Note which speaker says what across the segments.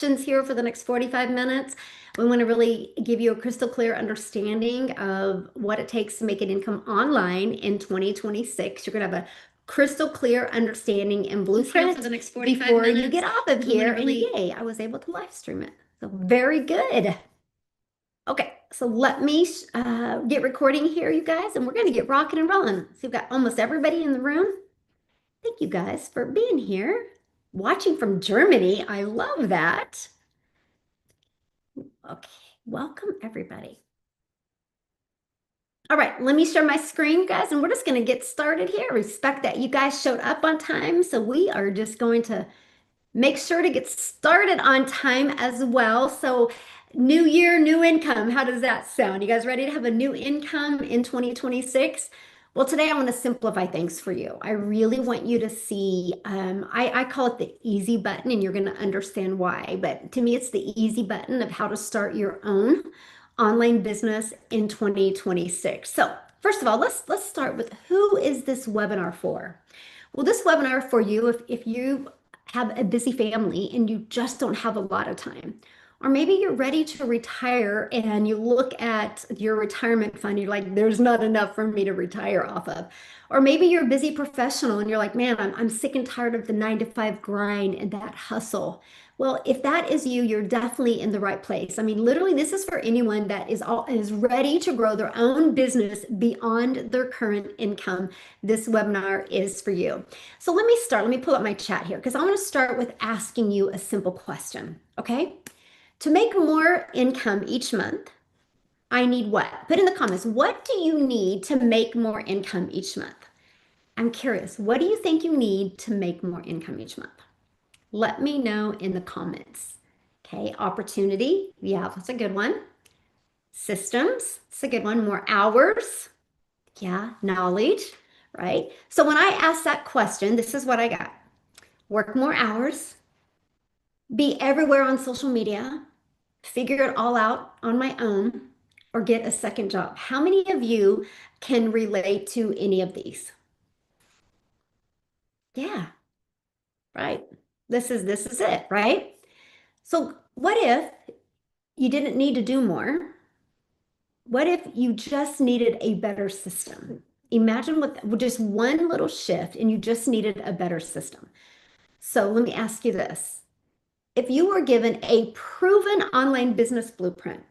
Speaker 1: questions here for the next 45 minutes. We want to really give you a crystal clear understanding of what it takes to make an income online in 2026. You're going to have a crystal clear understanding and blueprint
Speaker 2: for the next 45
Speaker 1: before you
Speaker 2: minutes.
Speaker 1: get off of
Speaker 2: We wanna
Speaker 1: here.
Speaker 2: really-
Speaker 1: And yay, I was able to live stream it. So very good. Okay, so let me get recording here, you guys, and we're going to get rocking and rolling. So we've got almost everybody in the room. Thank you guys for being here, watching from Germany. I love that. Okay, welcome everybody. All right, let me share my screen, guys, and we're just going to get started here. Respect that you guys showed up on time, so we are just going to make sure to get started on time as well. So new year, new income. How does that sound? You guys ready to have a new income in 2026? Well, today I want to simplify things for you. I really want you to see, I call it the easy button, and you're going to understand why. But to me, it's the easy button of how to start your own online business in 2026. So first of all, let's start with, who is this webinar for? Well, this webinar for you, if you have a busy family and you just don't have a lot of time. Or maybe you're ready to retire and you look at your retirement fund, you're like, there's not enough for me to retire off of. Or maybe you're a busy professional and you're like, man, I'm sick and tired of the 9 to 5 grind and that hustle. Well, if that is you, you're definitely in the right place. I mean, literally, this is for anyone that is ready to grow their own business beyond their current income. This webinar is for you. So let me start. Let me pull up my chat here because I want to start with asking you a simple question, okay? To make more income each month, I need what? Put in the comments, what do you need to make more income each month? I'm curious, what do you think you need to make more income each month? Let me know in the comments. Okay, opportunity, yeah, that's a good one. Systems, it's a good one. More hours, yeah, knowledge, right? So when I ask that question, this is what I got. Work more hours, be everywhere on social media, figure it all out on my own, or get a second job. How many of you can relate to any of these? Yeah, right. This is it, right? So what if you didn't need to do more? What if you just needed a better system? Imagine with just one little shift and you just needed a better system. So let me ask you this. If you were given a proven online business blueprint,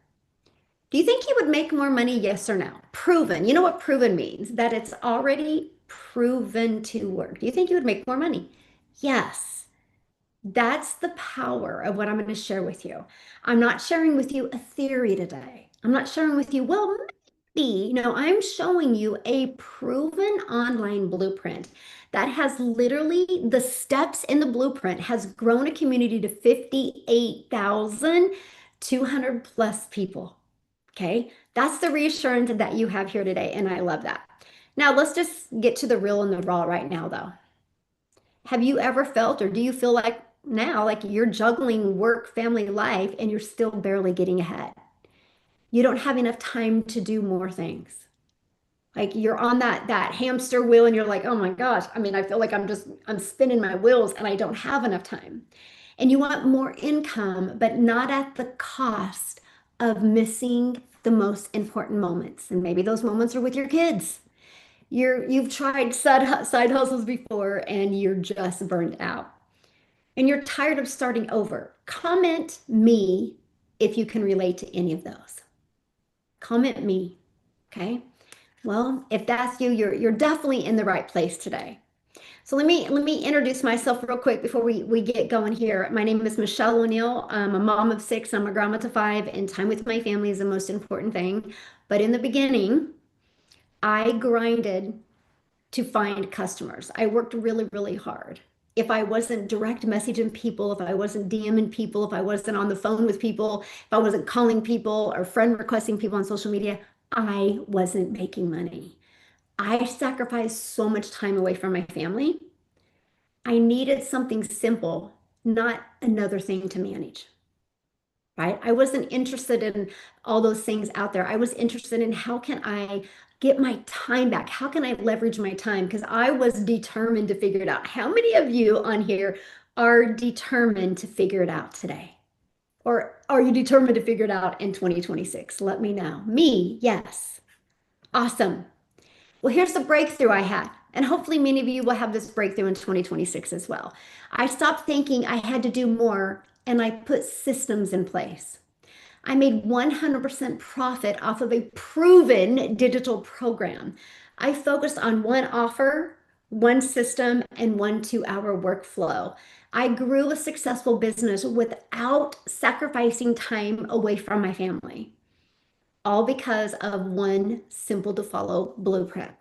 Speaker 1: do you think you would make more money? Yes or no? Proven. You know what proven means? That it's already proven to work. Do you think you would make more money? Yes. That's the power of what I'm going to share with you. I'm not sharing with you a theory today. I'm not sharing with you, well, maybe. No, I'm showing you a proven online blueprint that has literally, the steps in the blueprint has grown a community to 58,200 plus people. Okay, that's the reassurance that you have here today, and I love that. Now, let's just get to the real and the raw right now, though. Have you ever felt, or do you feel like now, like you're juggling work, family life, and you're still barely getting ahead? You don't have enough time to do more things. Like you're on that hamster wheel and you're like, oh my gosh, I mean, I feel like I'm spinning my wheels and I don't have enough time. And you want more income, but not at the cost of missing the most important moments. And maybe those moments are with your kids. You've tried side hustles before and you're just burned out. And you're tired of starting over. Comment me if you can relate to any of those. Comment me, okay? Well, if that's you, you're definitely in the right place today. So let me introduce myself real quick before we get going here. My name is Michelle O'Neill. I'm a mom of 6. I'm a grandma to 5, and time with my family is the most important thing. But in the beginning, I grinded to find customers. I worked really, really hard. If I wasn't direct messaging people, if I wasn't DMing people, if I wasn't on the phone with people, if I wasn't calling people or friend requesting people on social media, I wasn't making money. I sacrificed so much time away from my family. I needed something simple, not another thing to manage, right? I wasn't interested in all those things out there. I was interested in, how can I get my time back? How can I leverage my time? Because I was determined to figure it out. How many of you on here are determined to figure it out today? Or are you determined to figure it out in 2026? Let me know. Me, yes. Awesome. Well, here's the breakthrough I had. And hopefully, many of you will have this breakthrough in 2026 as well. I stopped thinking I had to do more and I put systems in place. I made 100% profit off of a proven digital program. I focused on one offer, one system, and one 2 hour workflow. I grew a successful business without sacrificing time away from my family, all because of one simple to follow blueprint.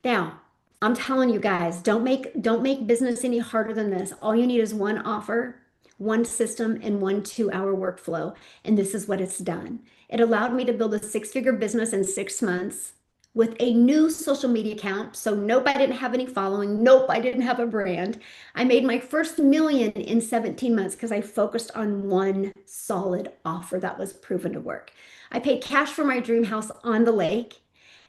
Speaker 1: Now, I'm telling you guys, don't make business any harder than this. All you need is one offer, one system, and one 2 hour workflow. And this is what it's done. It allowed me to build a six-figure business in 6 months with a new social media account. So nope, I didn't have any following. Nope, I didn't have a brand. I made my first million in 17 months because I focused on one solid offer that was proven to work. I paid cash for my dream house on the lake.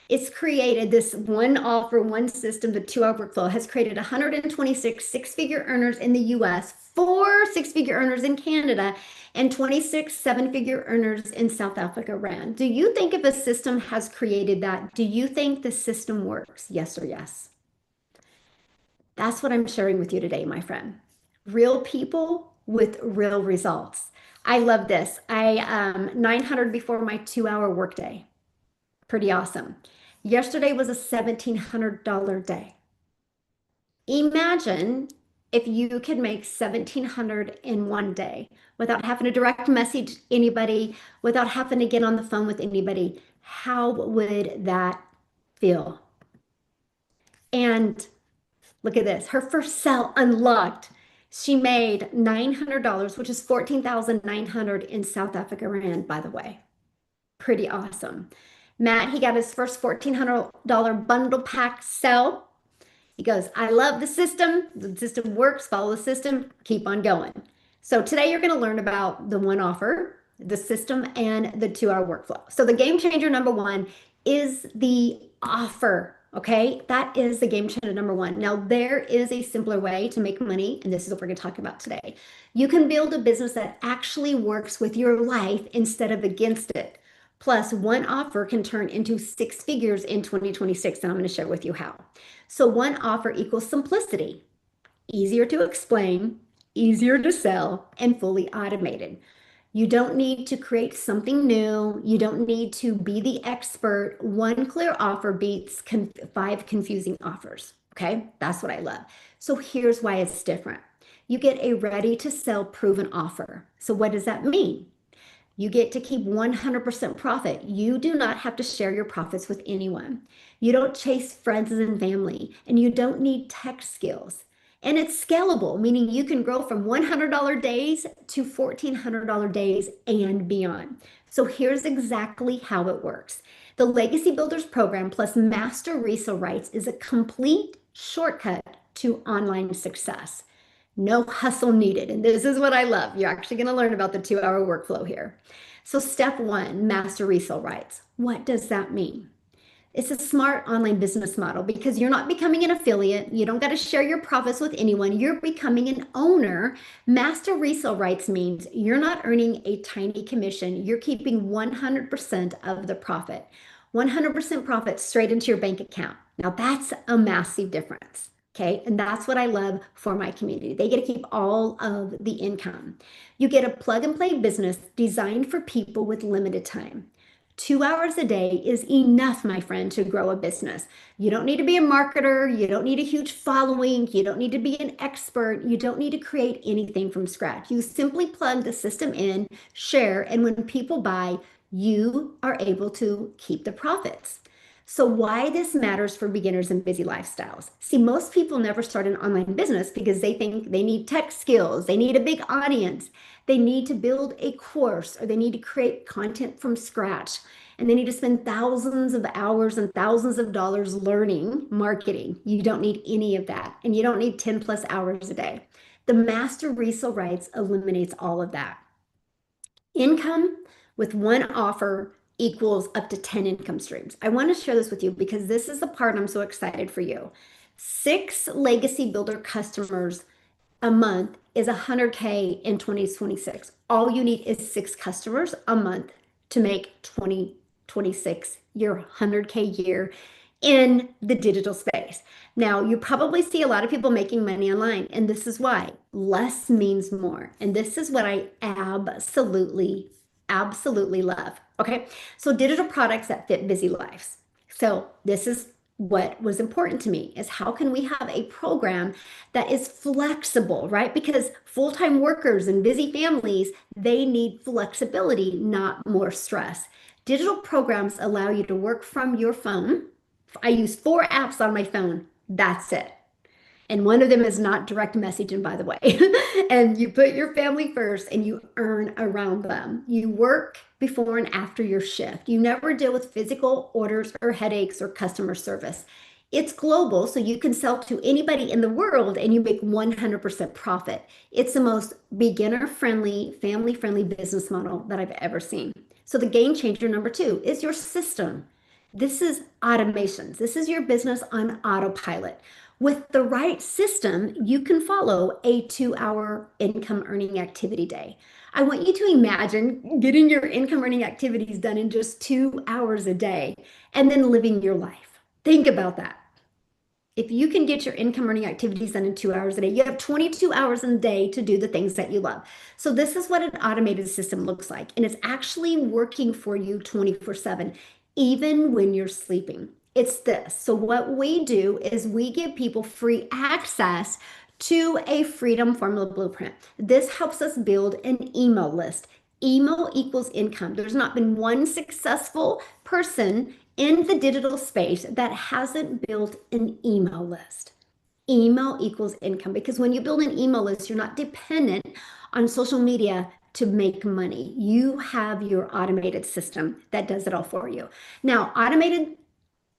Speaker 1: It's created this one offer, one system, the 2 hour workflow has created 126 six-figure earners in the US, four six-figure earners in Canada, and 26 seven-figure earners in South Africa ran. Do you think if a system has created that, do you think the system works? Yes or yes? That's what I'm sharing with you today, my friend. Real people with real results. I love this. I 900 before my 2 hour workday. Pretty awesome. Yesterday was a $1,700 day. Imagine if you could make 1,700 in one day without having to direct message anybody, without having to get on the phone with anybody. How would that feel? And look at this. Her first sale unlocked. She made $900, which is 14,900 in South Africa rand, by the way. Pretty awesome. Matt, he got his first $1,400 bundle pack sell. He goes, I love the system. The system works. Follow the system. Keep on going. So today you're going to learn about the one offer, the system, and the 2 hour workflow. So the game changer number one is the offer. Okay, that is the game changer number one. Now, there is a simpler way to make money, and this is what we're going to talk about today. You can build a business that actually works with your life instead of against it. Plus, one offer can turn into six figures in 2026, and I'm going to share with you how. So, one offer equals simplicity, easier to explain, easier to sell, and fully automated. You don't need to create something new. You don't need to be the expert. One clear offer beats five confusing offers. Okay, that's what I love. So here's why it's different. You get a ready to sell proven offer. So what does that mean? You get to keep 100% profit. You do not have to share your profits with anyone. You don't chase friends and family, and you don't need tech skills. And it's scalable, meaning you can grow from $100 days to $1,400 days and beyond. So here's exactly how it works. The Legacy Builders program plus master resale rights is a complete shortcut to online success. No hustle needed. And this is what I love. You're actually going to learn about the 2 hour workflow here. So step one, master resale rights. What does that mean? It's a smart online business model because you're not becoming an affiliate. You don't got to share your profits with anyone. You're becoming an owner. Master resale rights means you're not earning a tiny commission. You're keeping 100% of the profit. 100% profit straight into your bank account. Now that's a massive difference. Okay, and that's what I love for my community. They get to keep all of the income. You get a plug and play business designed for people with limited time. 2 hours a day is enough, my friend, to grow a business. You don't need to be a marketer. You don't need a huge following. You don't need to be an expert. You don't need to create anything from scratch. You simply plug the system in, share, and when people buy, you are able to keep the profits. So why this matters for beginners and busy lifestyles. See, most people never start an online business because they think they need tech skills, they need a big audience, they need to build a course, or they need to create content from scratch, and they need to spend thousands of hours and thousands of dollars learning marketing. You don't need any of that, and you don't need 10 plus hours a day. The master resale rights eliminates all of that. Income with one offer equals up to 10 income streams. I want to share this with you because this is the part I'm so excited for you. 6 legacy builder customers a month is 100K in 2026. All you need is 6 customers a month to make 2026 your 100K year in the digital space. Now, you probably see a lot of people making money online, and this is why less means more. And this is what I absolutely love. Okay, so digital products that fit busy lives. So this is what was important to me is how can we have a program that is flexible, right? Because full-time workers and busy families, they need flexibility, not more stress. Digital programs allow you to work from your phone. I use 4 apps on my phone. That's it. And one of them is not direct messaging, by the way. And you put your family first and you earn around them. You work before and after your shift. You never deal with physical orders or headaches or customer service. It's global, so you can sell to anybody in the world and you make 100% profit. It's the most beginner-friendly, family-friendly business model that I've ever seen. So the game changer number 2 is your system. This is automations. This is your business on autopilot. With the right system, you can follow a 2-hour income earning activity day. I want you to imagine getting your income earning activities done in just 2 hours a day and then living your life. Think about that. If you can get your income earning activities done in 2 hours a day, you have 22 hours in a day to do the things that you love. So this is what an automated system looks like. And it's actually working for you 24/7, even when you're sleeping. It's this. So what we do is we give people free access to a Freedom Formula Blueprint. This helps us build an email list. Email equals income. There's not been one successful person in the digital space that hasn't built an email list. Email equals income because when you build an email list, you're not dependent on social media to make money. You have your automated system that does it all for you. Now, automated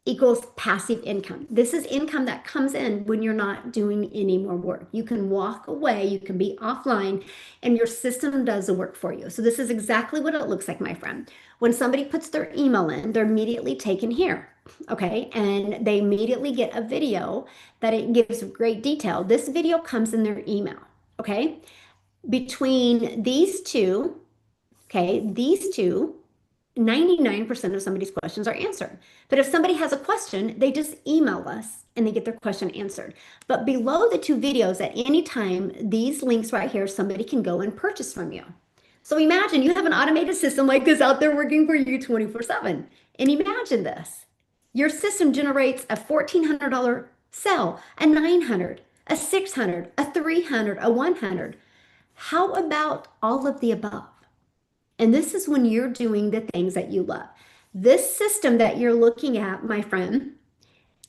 Speaker 1: equals passive income. This is income that comes in when you're not doing any more work. You can walk away, you can be offline, and your system does the work for you. So this is exactly what it looks like, my friend. When somebody puts their email in, they're immediately taken here, okay? And they immediately get a video that it gives great detail. This video comes in their email, okay? Between these two, okay, these two, 99% of somebody's questions are answered. But if somebody has a question, they just email us and they get their question answered. But below the 2 videos at any time, these links right here, somebody can go and purchase from you. So imagine you have an automated system like this out there working for you 24/7. And imagine this. Your system generates a $1,400 sale, a $900, a $600, a $300, a $100. How about all of the above? And this is when you're doing the things that you love. This system that you're looking at, my friend,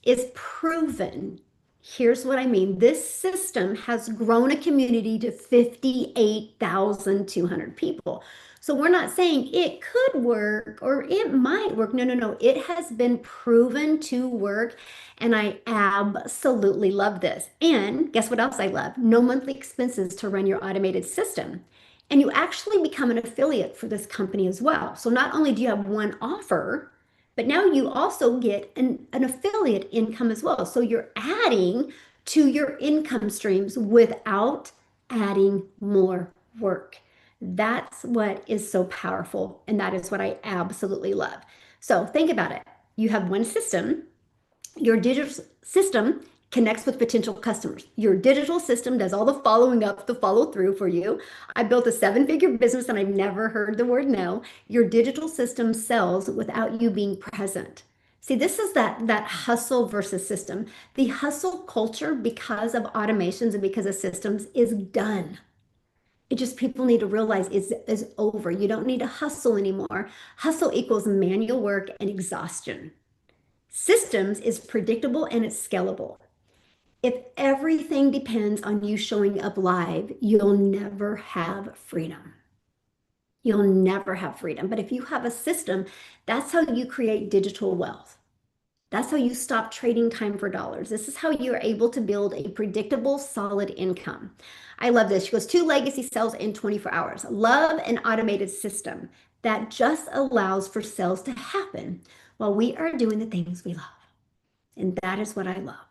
Speaker 1: is proven. Here's what I mean. This system has grown a community to 58,200 people. So we're not saying it could work or it might work. No. It has been proven to work. And I absolutely love this. And guess what else I love? No monthly expenses to run your automated system. And you actually become an affiliate for this company as well. So not only do you have one offer, but now you also get an affiliate income as well. So you're adding to your income streams without adding more work. That's what is so powerful. And that is what I absolutely love. So think about it. You have one system. Your digital system connects with potential customers. Your digital system does all the following up, the follow through for you. I built a 7-figure business and I've never heard the word no. Your digital system sells without you being present. See, this is that hustle versus system. The hustle culture, because of automations and because of systems, is done. It just people need to realize is over. You don't need to hustle anymore. Hustle equals manual work and exhaustion. Systems is predictable and it's scalable. If everything depends on you showing up live, you'll never have freedom. You'll never have freedom. But if you have a system, that's how you create digital wealth. That's how you stop trading time for dollars. This is how you're able to build a predictable, solid income. I love this. She goes, 2 legacy sales in 24 hours. Love an automated system that just allows for sales to happen while we are doing the things we love. And that is what I love.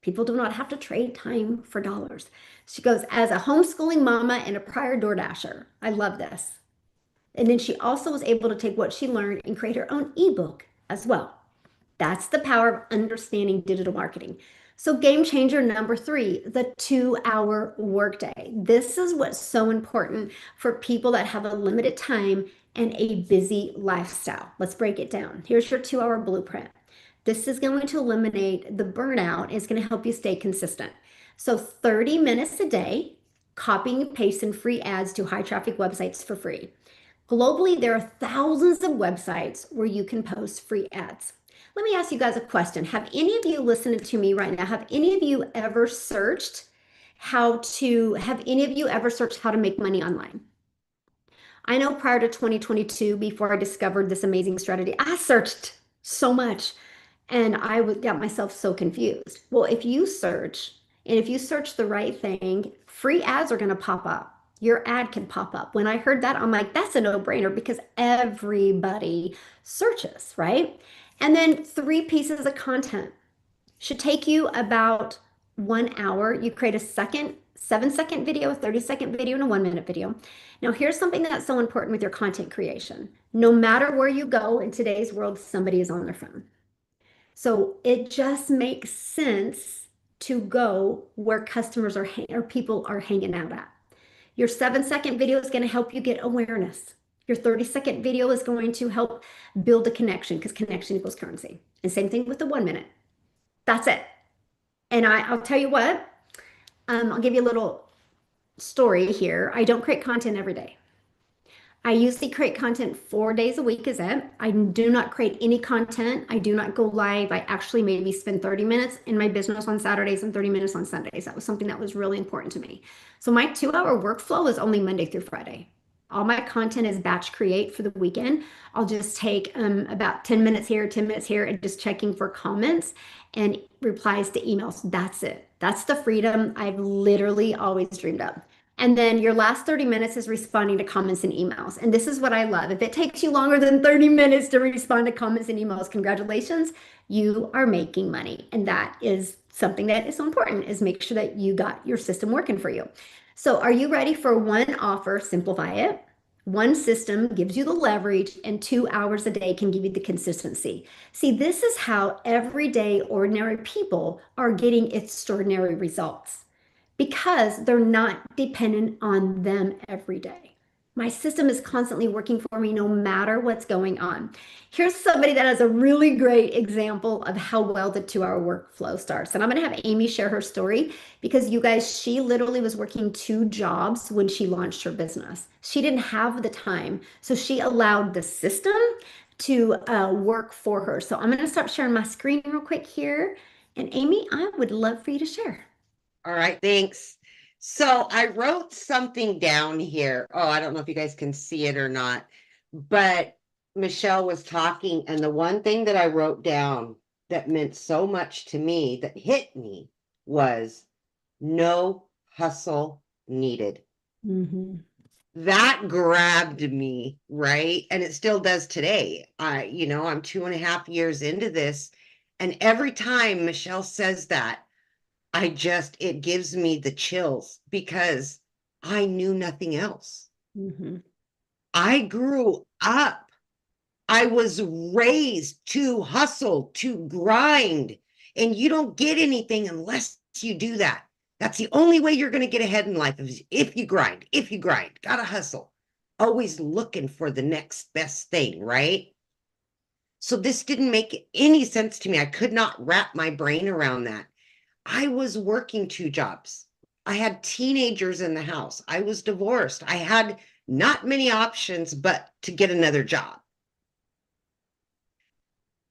Speaker 1: People do not have to trade time for dollars. She goes, as a homeschooling mama and a prior DoorDasher, I love this. And then she also was able to take what she learned and create her own ebook as well. That's the power of understanding digital marketing. So, game changer number three, the 2 hour workday. This is what's so important for people that have a limited time and a busy lifestyle. Let's break it down. Here's your 2 hour blueprint. This is going to eliminate the burnout. It's going to help you stay consistent. So, 30 minutes a day, copying and pasting free ads to high traffic websites for free. Globally, there are thousands of websites where you can post free ads. Let me ask you guys a question. Have any of you listening to me right now, have any of you ever searched how to make money online? I know prior to 2022, before I discovered this amazing strategy, I searched so much and got myself so confused. Well, if you search and if you search the right thing, free ads are going to pop up. Your ad can pop up. When I heard that, I'm like, that's a no-brainer because everybody searches, right? And then 3 pieces of content should take you about 1 hour. You create a 7-second video, a 30-second video, and a 1-minute video. Now, here's something that's so important with your content creation. No matter where you go in today's world, somebody is on their phone. So it just makes sense to go where customers or people are hanging out at. Your 7-second video is going to help you get awareness. Your 30-second video is going to help build a connection because connection equals currency. And same thing with the 1 minute. That's it. And I'll tell you what, I'll give you a little story here. I don't create content every day. I usually create content 4 days a week is it. I do not create any content. I do not go live. I actually maybe spend 30 minutes in my business on Saturdays and 30 minutes on Sundays. That was something that was really important to me. So my 2 hour workflow is only Monday through Friday. All my content is batch create for the weekend. I'll just take about 10 minutes here, 10 minutes here, and just checking for comments and replies to emails. That's it. That's the freedom I've literally always dreamed of. And then your last 30 minutes is responding to comments and emails. And this is what I love. If it takes you longer than 30 minutes to respond to comments and emails, congratulations, you are making money. And that is something that is so important, is make sure that you got your system working for you. So are you ready for one offer? Simplify it. One system gives you the leverage, and 2 hours a day can give you the consistency. See, this is how everyday ordinary people are getting extraordinary results because they're not dependent on them every day. My system is constantly working for me no matter what's going on. Here's somebody that has a really great example of how well the 2 hour workflow starts. And I'm going to have Amy share her story because you guys, she literally was working 2 jobs when she launched her business. She didn't have the time. So she allowed the system to work for her. So I'm going to start sharing my screen real quick here. And Amy, I would love for you to share.
Speaker 2: All right, thanks. So I wrote something down here. Oh, I don't know if you guys can see it or not, but Michelle was talking, and the one thing that I wrote down that meant so much to me, that hit me, was no hustle needed.
Speaker 1: Mm-hmm.
Speaker 2: That grabbed me, right? And it still does today. I'm 2.5 years into this, and every time Michelle says that, it gives me the chills because I knew nothing else.
Speaker 1: Mm-hmm.
Speaker 2: I grew up. I was raised to hustle, to grind, and you don't get anything unless you do that. That's the only way you're going to get ahead in life is if you grind, gotta hustle, always looking for the next best thing, right? So this didn't make any sense to me. I could not wrap my brain around that. I was working 2 jobs. I had teenagers in the house. I was divorced. I had not many options but to get another job.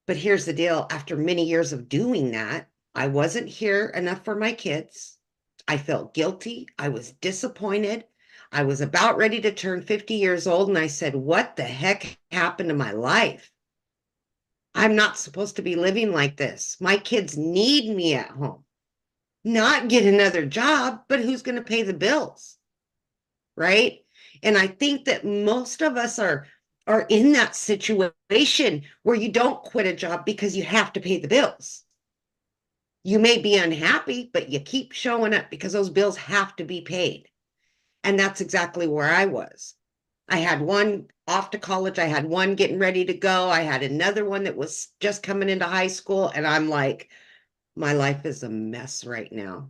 Speaker 2: But here's the deal. After many years of doing that, I wasn't here enough for my kids. I felt guilty. I was disappointed. I was about ready to turn 50 years old, and I said, what the heck happened to my life? I'm not supposed to be living like this. My kids need me at home. Not get another job, but who's going to pay the bills? Right? And I think that most of us are in that situation where you don't quit a job because you have to pay the bills. You may be unhappy, but you keep showing up because those bills have to be paid. And that's exactly where I was. I had one off to college. I had one getting ready to go. I had another one that was just coming into high school. And I'm like, my life is a mess right now.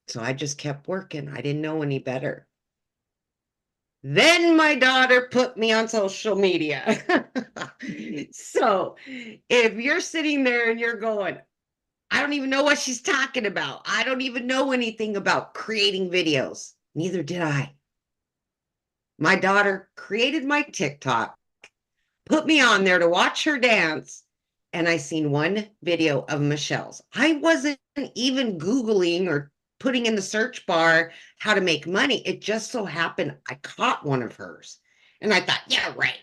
Speaker 2: So I just kept working. I didn't know any better. Then my daughter put me on social media. So if you're sitting there and you're going, I don't even know what she's talking about. I don't even know anything about creating videos. Neither did I. My daughter created my TikTok, put me on there to watch her dance, and I seen one video of Michelle's. I wasn't even Googling or putting in the search bar how to make money. It just so happened I caught one of hers. And I thought, yeah, right.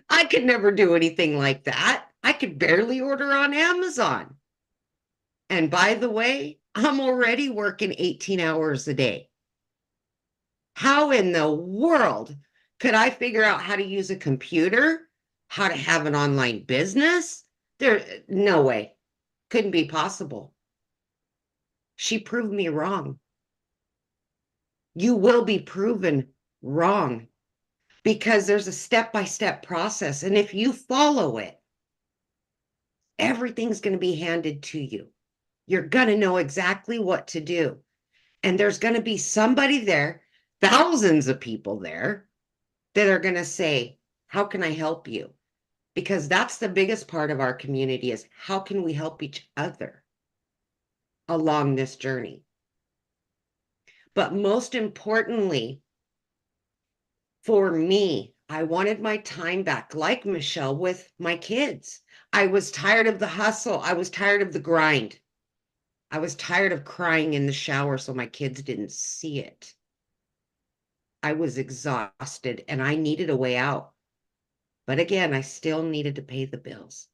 Speaker 2: I could never do anything like that. I could barely order on Amazon. And by the way, I'm already working 18 hours a day. How in the world could I figure out how to use a computer, how to have an online business? No way. Couldn't be possible. She proved me wrong. You will be proven wrong because there's a step-by-step process. And if you follow it, everything's going to be handed to you. You're going to know exactly what to do. And there's going to be somebody there, thousands of people there, that are going to say, how can I help you? Because that's the biggest part of our community is how can we help each other along this journey? But most importantly, for me, I wanted my time back, like Michelle, with my kids. I was tired of the hustle. I was tired of the grind. I was tired of crying in the shower so my kids didn't see it. I was exhausted and I needed a way out. But again, I still needed to pay the bills.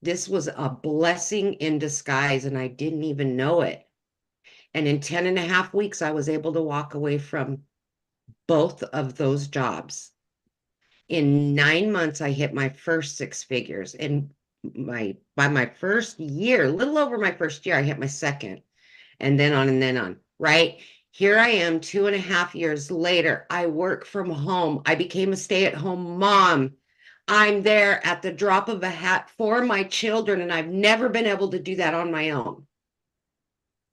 Speaker 2: This was a blessing in disguise and I didn't even know it. And in 10 and a half weeks, I was able to walk away from both of those jobs. In 9 months, I hit my first six figures. And by my first year, a little over my first year, I hit my second, and then on, right? Here I am 2.5 years later. I work from home. I became a stay-at-home mom. I'm there at the drop of a hat for my children, and I've never been able to do that on my own.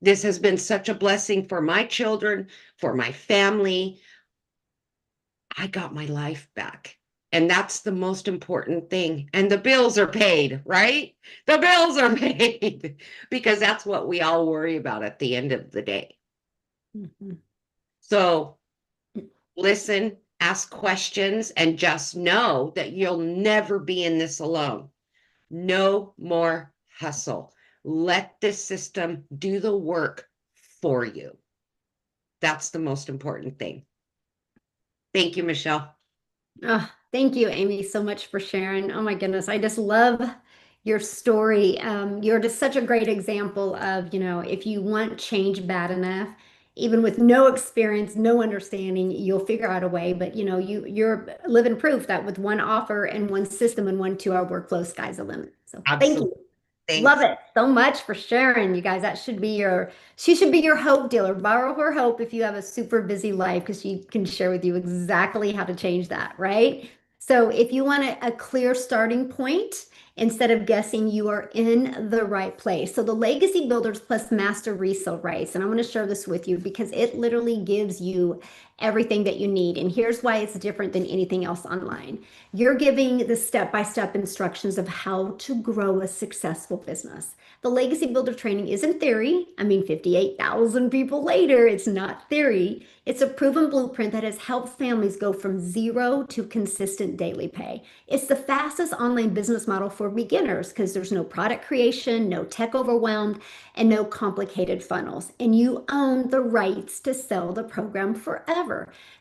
Speaker 2: This has been such a blessing for my children, for my family. I got my life back. And that's the most important thing. And the bills are paid, right? The bills are paid because that's what we all worry about at the end of the day.
Speaker 1: Mhm.
Speaker 2: So listen, ask questions, and just know that you'll never be in this alone. No more hustle. Let this system do the work for you. That's the most important thing. Thank you, Michelle.
Speaker 1: Oh, thank you, Amy, so much for sharing. Oh my goodness, I just love your story. You're just such a great example of, if you want change bad enough, even with no experience, no understanding, you'll figure out a way. But you're living proof that with one offer and one system and one 2-hour workflow, sky's the limit. So thank
Speaker 2: Absolutely.
Speaker 1: you. Love
Speaker 2: Thanks.
Speaker 1: it so much for sharing, you guys. She should be your hope dealer. Borrow her hope if you have a super busy life because she can share with you exactly how to change that, right? So if you want a clear starting point, instead of guessing, you are in the right place. So the Legacy Builders Plus Master Resale Rights, and I'm going to share this with you because it literally gives you everything that you need. And here's why it's different than anything else online. You're giving the step-by-step instructions of how to grow a successful business. The Legacy Builder training isn't theory. I mean, 58,000 people later, it's not theory. It's a proven blueprint that has helped families go from zero to consistent daily pay. It's the fastest online business model for beginners because there's no product creation, no tech overwhelmed, and no complicated funnels. And you own the rights to sell the program forever.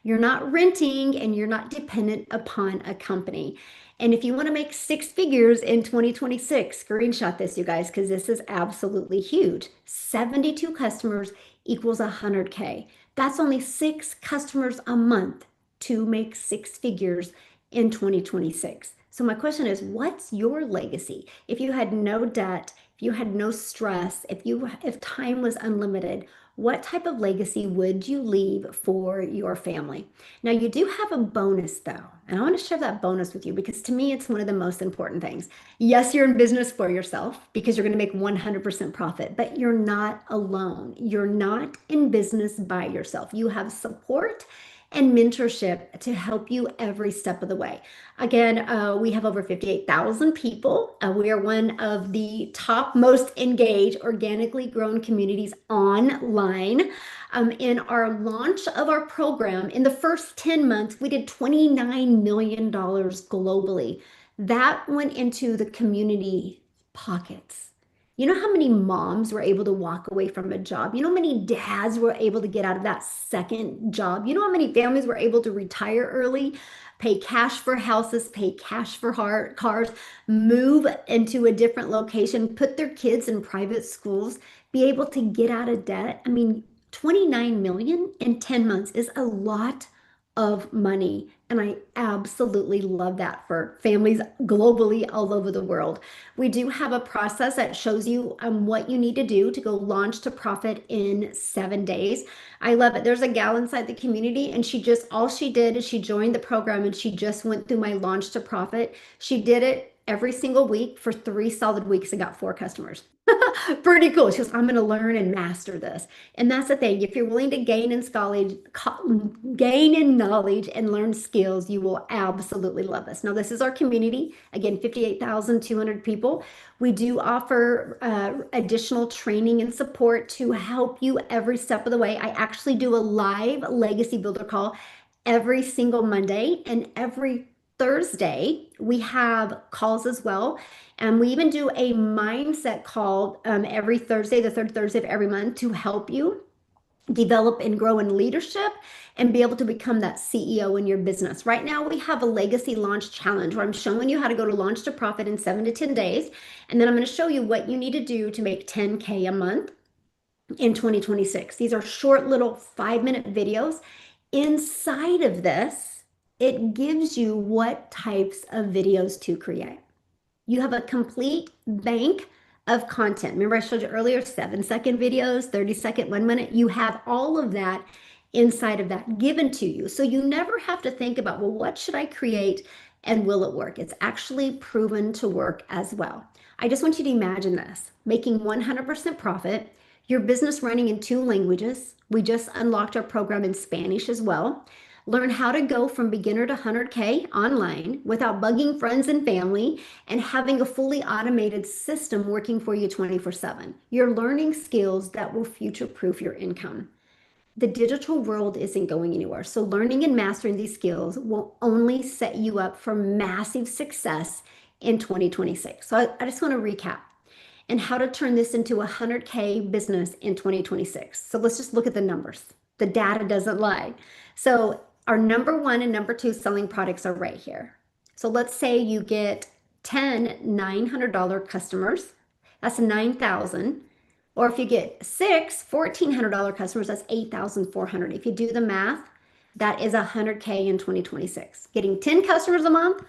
Speaker 1: You're not renting and you're not dependent upon a company. And if you want to make six figures in 2026, screenshot this, you guys, because this is absolutely huge. 72 customers equals 100K. That's only 6 customers a month to make six figures in 2026. So my question is, what's your legacy? If you had no debt if you had no stress, if time was unlimited, what type of legacy would you leave for your family? Now, you do have a bonus though, and I want to share that bonus with you because to me, it's one of the most important things. Yes, you're in business for yourself because you're going to make 100% profit, but you're not alone. You're not in business by yourself. You have support and mentorship to help you every step of the way. Again, we have over 58,000 people. We are one of the top most engaged, organically grown communities online. In our launch of our program, in the first 10 months, we did $29 million globally. That went into the community pockets. You know how many moms were able to walk away from a job? You know how many dads were able to get out of that second job? You know how many families were able to retire early, pay cash for houses, pay cash for cars, move into a different location, put their kids in private schools, be able to get out of debt? I mean, 29 million in 10 months is a lot of money. And I absolutely love that for families globally all over the world. We do have a process that shows you what you need to do to go launch to profit in 7 days. I love it. There's a gal inside the community, and all she did is she joined the program and she just went through my launch to profit. She did it every single week for 3 solid weeks and got 4 customers. Pretty cool. She goes, I'm going to learn and master this. And that's the thing. If you're willing to gain in knowledge and learn skills, you will absolutely love this. Now, this is our community. Again, 58,200 people. We do offer additional training and support to help you every step of the way. I actually do a live legacy builder call every single Monday, and every Thursday we have calls as well. And we even do a mindset call every Thursday, the third Thursday of every month, to help you develop and grow in leadership and be able to become that CEO in your business. Right now, we have a legacy launch challenge where I'm showing you how to go to launch to profit in 7 to 10 days. And then I'm going to show you what you need to do to make 10K a month in 2026. These are short little 5-minute videos. Inside of this, it gives you what types of videos to create. You have a complete bank of content. Remember I showed you earlier, 7-second videos, 30-second, 1 minute. You have all of that inside of that given to you. So you never have to think about, well, what should I create and will it work? It's actually proven to work as well. I just want you to imagine this, making 100% profit, your business running in 2 languages. We just unlocked our program in Spanish as well. Learn how to go from beginner to 100K online without bugging friends and family and having a fully automated system working for you 24/7. You're learning skills that will future-proof your income. The digital world isn't going anywhere. So learning and mastering these skills will only set you up for massive success in 2026. So I just want to recap and how to turn this into a 100K business in 2026. So let's just look at the numbers. The data doesn't lie. So our number 1 and number 2 selling products are right here. So let's say you get 10 $900 customers, that's 9,000. Or if you get 6 $1,400 customers, that's 8,400. If you do the math, that is 100K in 2026. Getting 10 customers a month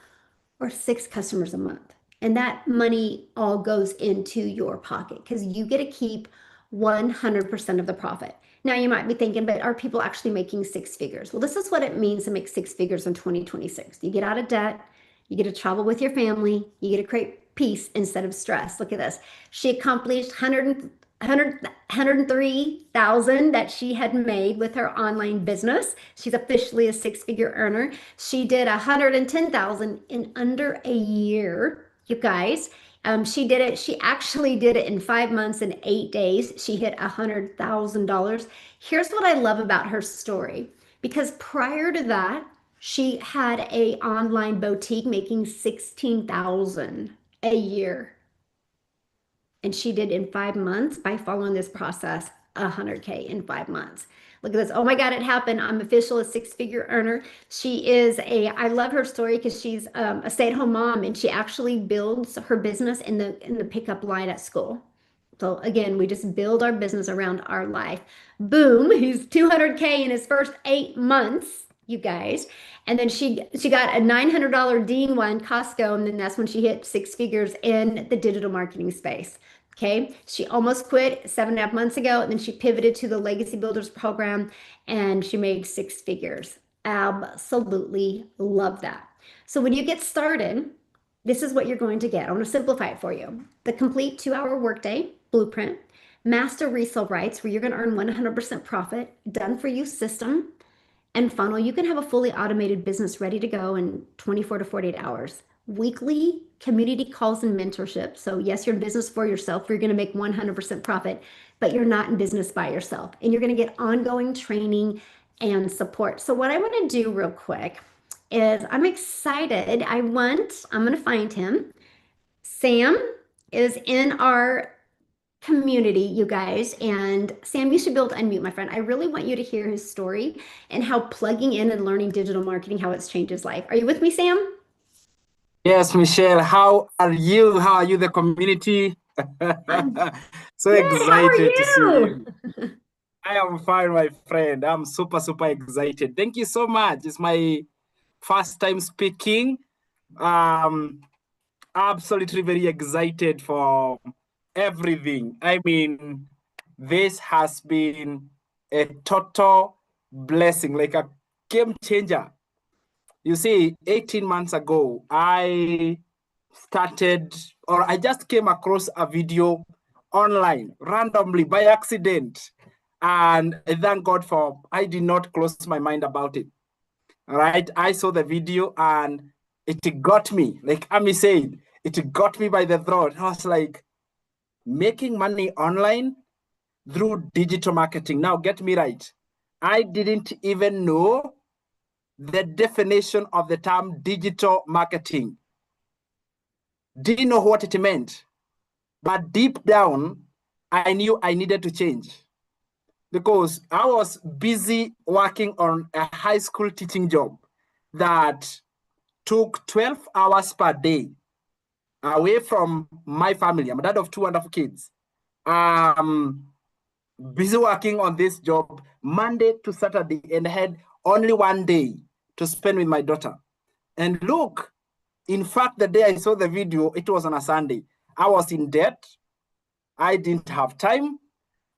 Speaker 1: or 6 customers a month. And that money all goes into your pocket because you get to keep 100% of the profit. Now you might be thinking, but are people actually making 6 figures? Well, this is what it means to make 6 figures in 2026. You get out of debt, you get to travel with your family, you get to create peace instead of stress. Look at this. She accomplished 103,000 that she had made with her online business. She's officially a 6-figure earner. She did 110,000 in under a year, you guys. She did it. She actually did it in 5 months and 8 days. She hit $100,000. Here's what I love about her story, because prior to that, she had a online boutique making 16,000 a year. And she did in 5 months by following this process, 100K in 5 months. Look at this. Oh my God, it happened. I'm official, a 6-figure earner. I love her story because she's a stay-at-home mom and she actually builds her business in the pickup line at school. So again, we just build our business around our life. Boom, he's 200K in his first 8 months, you guys. And then she got a $900 D1 Costco, and then that's when she hit 6 figures in the digital marketing space. Okay, she almost quit 7.5 months ago, and then she pivoted to the Legacy Builders program and she made 6 figures. Absolutely love that. So when you get started, this is what you're going to get. I want to simplify it for you. The complete 2-hour workday blueprint, master resale rights, where you're going to earn 100% profit, done for you system, and funnel. You can have a fully automated business ready to go in 24 to 48 hours. Weekly community calls and mentorship. So yes, you're in business for yourself. You're going to make 100% profit, but you're not in business by yourself. And you're going to get ongoing training and support. So what I want to do real quick is I'm excited. I'm going to find him. Sam is in our community, you guys. And Sam, you should be able to unmute, my friend. I really want you to hear his story and how plugging in and learning digital marketing, how it's changed his life. Are you with me, Sam?
Speaker 3: Yes, Michelle, how are you? How are you, the community? So
Speaker 1: Good. How are
Speaker 3: excited to see
Speaker 1: you?
Speaker 3: you. I am fine, my friend. I'm super, super excited. Thank you so much. It's my first time speaking. Absolutely very excited for everything. I mean, this has been a total blessing, like a game changer. You see, 18 months ago, I just came across a video online randomly by accident. And I thank God for, I did not close my mind about it. All right. I saw the video and it got me, like Ami said, it got me by the throat. I was like, making money online through digital marketing. Now, get me right. I didn't even know the definition of the term digital marketing. Didn't know what it meant. But deep down, I knew I needed to change because I was busy working on a high school teaching job that took 12 hours per day away from my family. I'm a dad of 2 wonderful kids. Busy working on this job Monday to Saturday and had only one day to spend with my daughter. And look, in fact, the day I saw the video, it was on a Sunday. I was in debt. I didn't have time.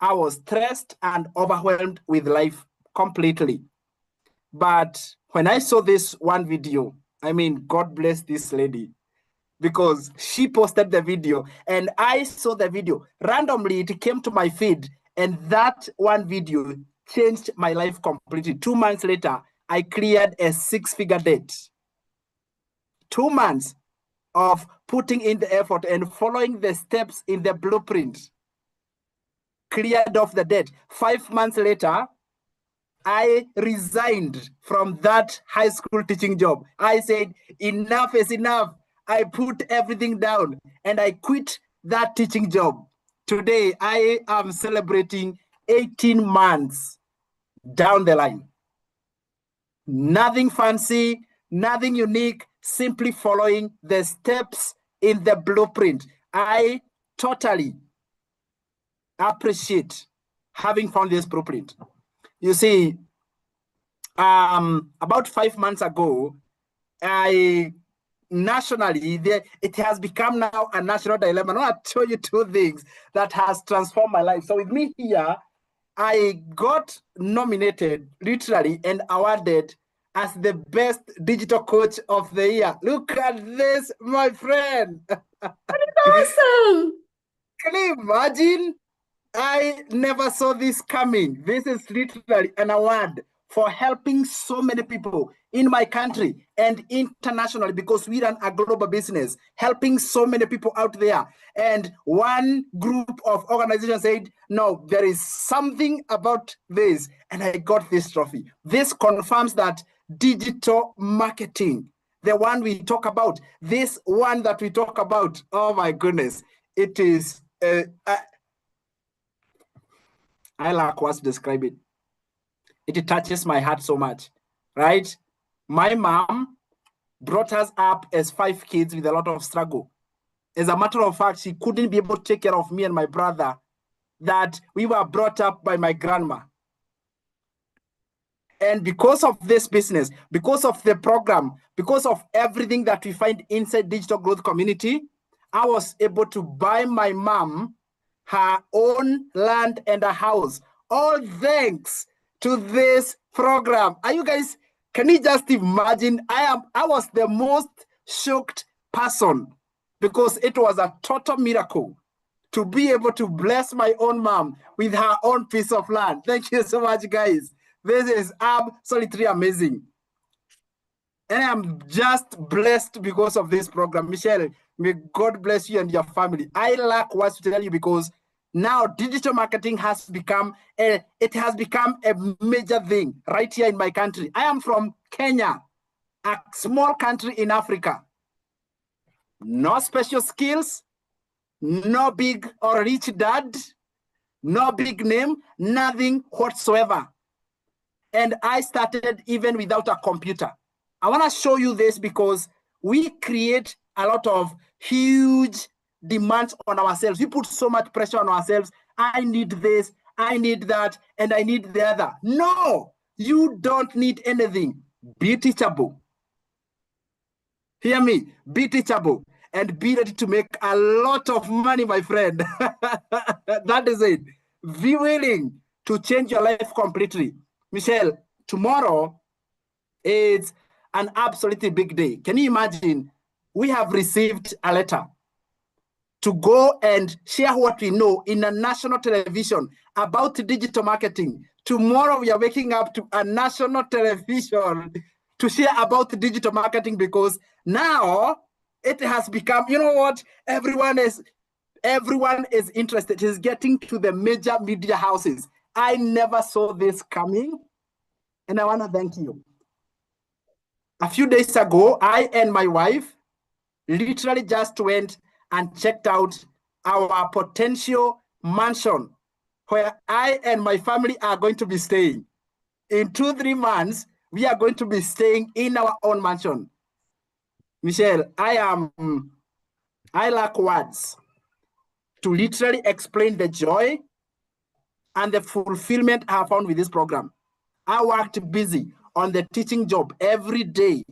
Speaker 3: I was stressed and overwhelmed with life completely. But when I saw this one video, I mean, God bless this lady, because she posted the video and I saw the video. Randomly, it came to my feed, and that one video changed my life completely. 2 months later, I cleared a 6-figure debt. 2 months of putting in the effort and following the steps in the blueprint, cleared off the debt. 5 months later, I resigned from that high school teaching job. I said, enough is enough. I put everything down and I quit that teaching job. Today, I am celebrating 18 months down the line. Nothing fancy, nothing unique, simply following the steps in the blueprint. I totally appreciate having found this blueprint. You see, about 5 months ago, nationally, it has become now a national dilemma. I want to tell you 2 things that has transformed my life. So with me here, I got nominated, literally, and awarded as the best digital coach of the year. Look at this, my friend.
Speaker 1: Awesome.
Speaker 3: Can you imagine? I never saw this coming. This is literally an award for helping so many people in my country and internationally, because we run a global business, helping so many people out there. And one group of organizations said, no, there is something about this. And I got this trophy. This confirms that digital marketing, the one we talk about, this one that we talk about, oh my goodness, it is, I lack words to describe it. It touches my heart so much, right? My mom brought us up as 5 kids with a lot of struggle. As a matter of fact, she couldn't be able to take care of me and my brother, that we were brought up by my grandma. And because of this business, because of the program, because of everything that we find inside Digital Growth Community, I was able to buy my mom her own land and a house. All thanks to this program. Are you guys, can you just imagine? I was the most shocked person because it was a total miracle to be able to bless my own mom with her own piece of land. Thank you so much, guys. This is absolutely amazing. And I'm just blessed because of this program. Michelle, may God bless you and your family. I lack words to tell you because now digital marketing has become a major thing right here in my country. I am from Kenya, a small country in Africa. No special skills, no big or rich dad, no big name, nothing whatsoever. And I started even without a computer. I want to show you this because we create a lot of huge demands on ourselves. We put so much pressure on ourselves. I need this, I need that, and I need the other. No, you don't need anything. Be teachable. Hear me, be teachable and be ready to make a lot of money, my friend. That is it. Be willing to change your life completely. Michelle, tomorrow is an absolutely big day. Can you imagine? We have received a letter to go and share what we know in a national television about digital marketing. Tomorrow we are waking up to a national television to share about digital marketing because now it has become, you know what? Everyone is interested. It's getting to the major media houses. I never saw this coming, and I want to thank you. A few days ago, I and my wife literally just went and checked out our potential mansion where I and my family are going to be staying. In 2-3 months, we are going to be staying in our own mansion. Michelle, I lack words to literally explain the joy and the fulfillment I have found with this program. I worked busy on the teaching job every day,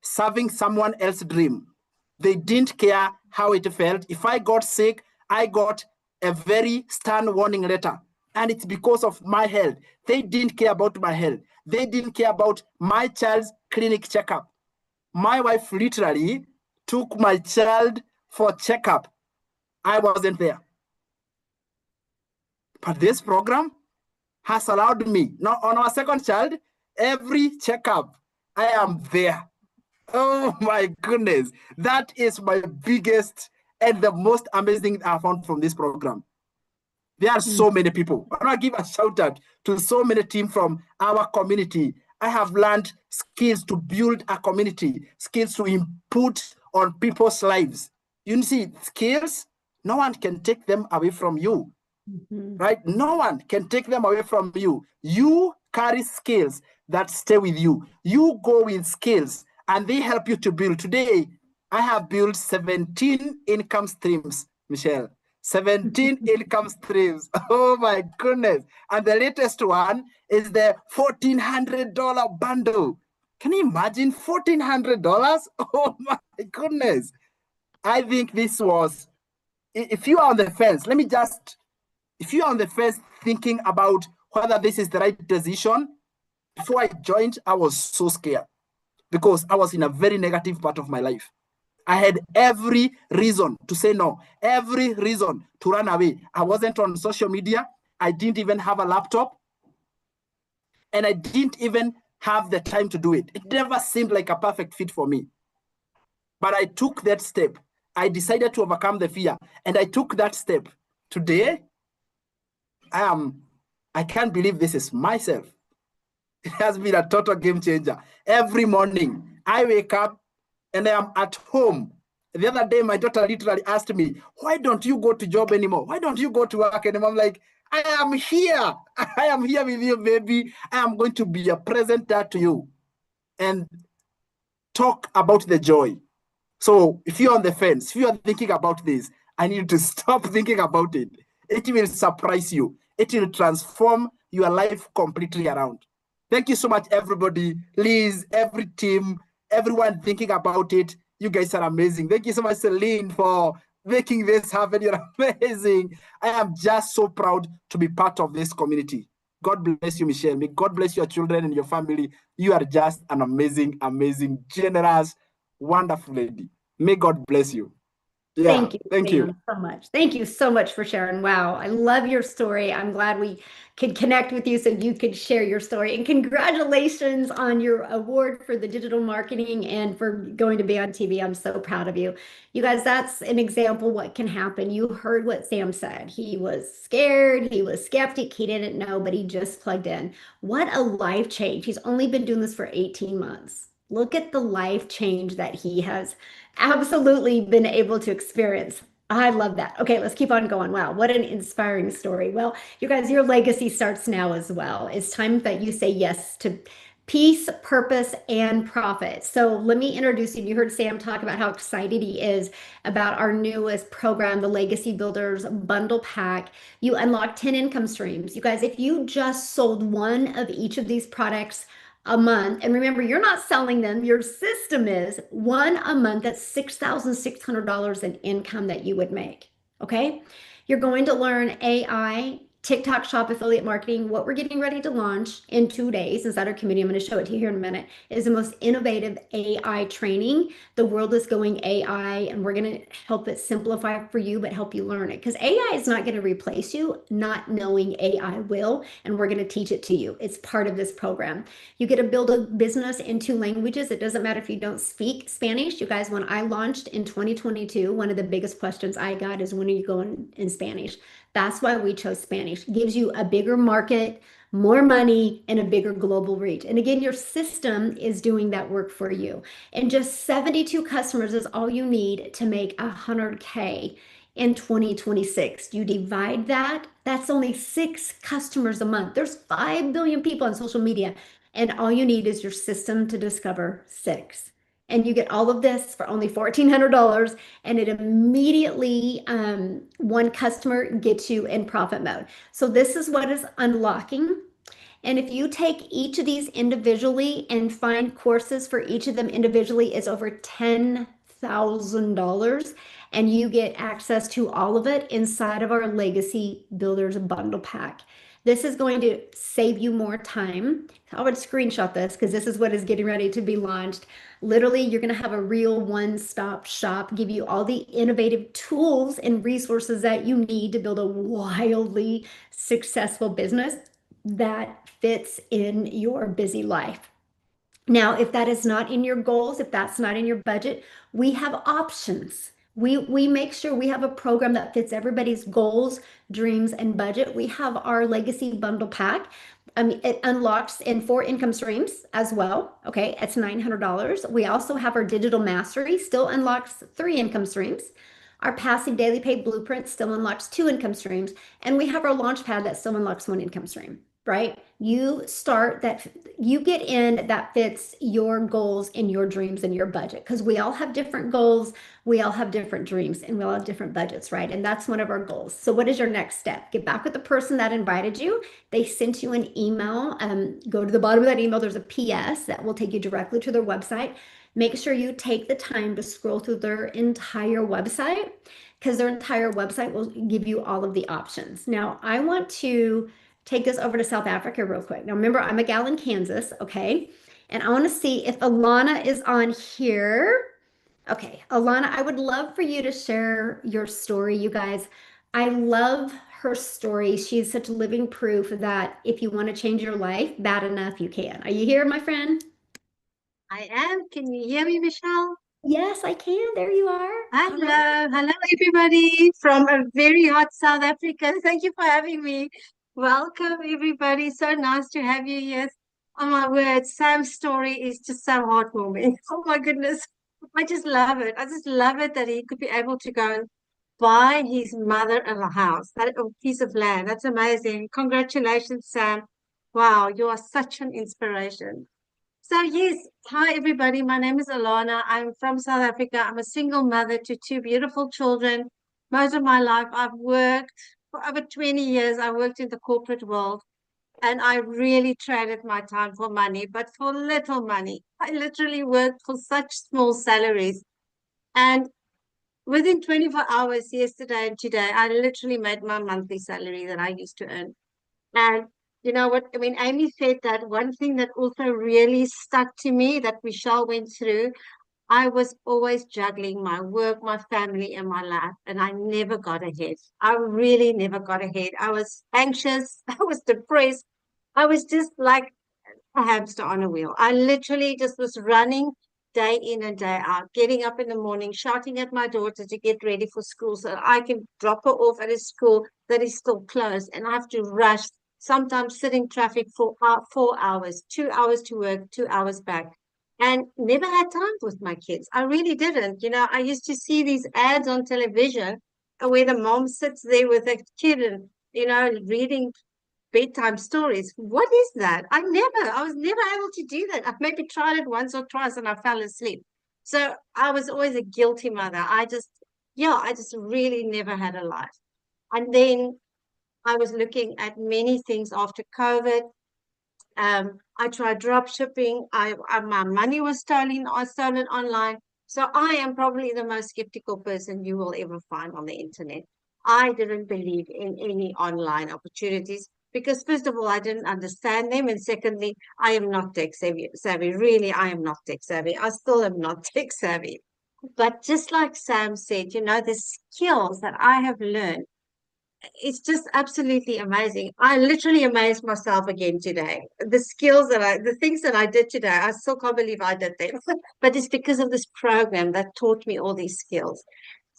Speaker 3: serving someone else's dream. They didn't care how it felt. If I got sick, I got a very stern warning letter. And it's because of my health. They didn't care about my health. They didn't care about my child's clinic checkup. My wife literally took my child for checkup. I wasn't there. But this program has allowed me, now on our second child, every checkup, I am there. Oh my goodness. That is my biggest and the most amazing I found from this program. There are so many people. I want to give a shout out to so many teams from our community. I have learned skills to build a community, skills to input on people's lives. You see, skills, no one can take them away from you. Right? No one can take them away from you. You carry skills that stay with you. You go with skills and they help you to build. Today, I have built 17 income streams, Michelle. 17 income streams. Oh my goodness. And the latest one is the $1,400 bundle. Can you imagine $1,400? Oh my goodness. I think this was, if you are on the fence, if you're on the fence thinking about whether this is the right decision, before I joined, I was so scared because I was in a very negative part of my life. I had every reason to say no, every reason to run away. I wasn't on social media. I didn't even have a laptop. And I didn't even have the time to do it. It never seemed like a perfect fit for me. But I took that step. I decided to overcome the fear. And I took that step. Today, I can't believe this is myself. It has been a total game changer. Every morning, I wake up and I am at home. The other day, my daughter literally asked me, why don't you go to job anymore? Why don't you go to work anymore? I'm like, I am here. I am here with you, baby. I am going to be a present dad to you and talk about the joy. So if you're on the fence, if you are thinking about this, I need you to stop thinking about it. It will surprise you. It will transform your life completely around. Thank you so much, everybody. Liz, every team, everyone thinking about it. You guys are amazing. Thank you so much, Celine, for making this happen. You're amazing. I am just so proud to be part of this community. God bless you, Michelle. May God bless your children and your family. You are just an amazing, amazing, generous, wonderful lady. May God bless you. Yeah,
Speaker 1: Thank you,
Speaker 3: thank you.
Speaker 1: Sam, so much. Thank you so much for sharing. Wow, I love your story. I'm glad we could connect with you so you could share your story. And congratulations on your award for the digital marketing and for going to be on TV. I'm so proud of you. You guys, that's an example what can happen. You heard what Sam said. He was scared, he was skeptic, he didn't know, but he just plugged in. What a life change. He's only been doing this for 18 months. Look at the life change that he has absolutely been able to experience. I love that. Okay, let's keep on going. Wow, what an inspiring story. Well, you guys, your legacy starts now as well. It's time that you say yes to peace, purpose, and profit. So let me introduce you. You heard Sam talk about how excited he is about our newest program, the Legacy Builders Bundle Pack. You unlock 10 income streams. You guys, if you just sold one of each of these products a month. And remember, you're not selling them. Your system is one a month. That's $6,600 in income that you would make. Okay. You're going to learn AI, TikTok shop affiliate marketing. What we're getting ready to launch in 2 days inside our community, I'm going to show it to you here in a minute, is the most innovative AI training. The world is going AI, and we're going to help it simplify for you, but help you learn it. Because AI is not going to replace you. Not knowing AI will, and we're going to teach it to you. It's part of this program. You get to build a business in 2 languages. It doesn't matter if you don't speak Spanish. You guys, when I launched in 2022, one of the biggest questions I got is, when are you going in Spanish? That's why we chose Spanish. It gives you a bigger market, more money, and a bigger global reach. And again, your system is doing that work for you. And just 72 customers is all you need to make 100K in 2026. You divide that, that's only 6 customers a month. There's 5 billion people on social media, and all you need is your system to discover 6. And you get all of this for only $1,400, and it immediately, one customer gets you in profit mode. So this is what is unlocking. And if you take each of these individually and find courses for each of them individually, it's over $10,000, and you get access to all of it inside of our Legacy Builders Bundle Pack. This is going to save you more time. I would screenshot this because this is what is getting ready to be launched. Literally, you're going to have a real one-stop shop, give you all the innovative tools and resources that you need to build a wildly successful business that fits in your busy life. Now, if that is not in your goals, if that's not in your budget, we have options. We make sure we have a program that fits everybody's goals, dreams, and budget. We have our Legacy Bundle Pack. It unlocks in 4 income streams as well. Okay, it's $900. We also have our Digital Mastery, still unlocks 3 income streams. Our Passive Daily Pay Blueprint still unlocks 2 income streams. And we have our Launchpad that still unlocks 1 income stream, right? You start that, you get in that fits your goals and your dreams and your budget, because we all have different goals, we all have different dreams, and we all have different budgets, right? And that's one of our goals. So what is your next step? Get back with the person that invited you. They sent you an email. Go to the bottom of that email. There's a PS that will take you directly to their website. Make sure you take the time to scroll through their entire website, because their entire website will give you all of the options. Now, I want to take this over to South Africa real quick. Now, remember, I'm a gal in Kansas, okay? And I want to see if Alana is on here. Okay, Alana, I would love for you to share your story, you guys. I love her story. She's such living proof that if you want to change your life, bad enough, you can. Are you here, my friend?
Speaker 4: I am. Can you hear me, Michelle?
Speaker 1: Yes, I can. There you are. All
Speaker 4: Hello,
Speaker 1: right.
Speaker 4: hello everybody from a very hot South Africa. Thank you for having me. Welcome everybody. So nice to have you here. Oh my word, Sam's story is just so heartwarming. Oh my goodness. I just love it. I just love it that he could be able to go and buy his mother a house, that a piece of land. That's amazing. Congratulations, Sam. Wow, you are such an inspiration. So yes, hi everybody. My name is Alana. I'm from South Africa. I'm a single mother to 2 beautiful children. Most of my life, I've worked for over 20 years. I worked in the corporate world, and I really traded my time for money, but for little money. I literally worked for such small salaries. And within 24 hours yesterday and today, I literally made my monthly salary that I used to earn. And you know what? I mean, Amy said that one thing that also really stuck to me that Michelle went through. I was always juggling my work, my family, and my life, and I never got ahead. I really never got ahead. I was anxious. I was depressed. I was just like a hamster on a wheel. I literally just was running day in and day out, getting up in the morning, shouting at my daughter to get ready for school so that I can drop her off at a school that is still closed. And I have to rush, sometimes sit in traffic for 4 hours, 2 hours to work, 2 hours back. And never had time with my kids. I really didn't. You know, I used to see these ads on television where the mom sits there with a kid and, you know, reading bedtime stories. What is that? I was never able to do that. I maybe tried it once or twice and I fell asleep. So I was always a guilty mother. I just really never had a life. And then I was looking at many things after COVID. I tried drop shipping. My money was stolen online. So I am probably the most skeptical person you will ever find on the internet. I didn't believe in any online opportunities because first of all, I didn't understand them. And secondly, I am not tech savvy. Really, I am not tech savvy. I still am not tech savvy. But just like Sam said, you know, the skills that I have learned, it's just absolutely amazing. I literally amazed myself again today. The things that I did today, I still can't believe I did them. But it's because of this program that taught me all these skills.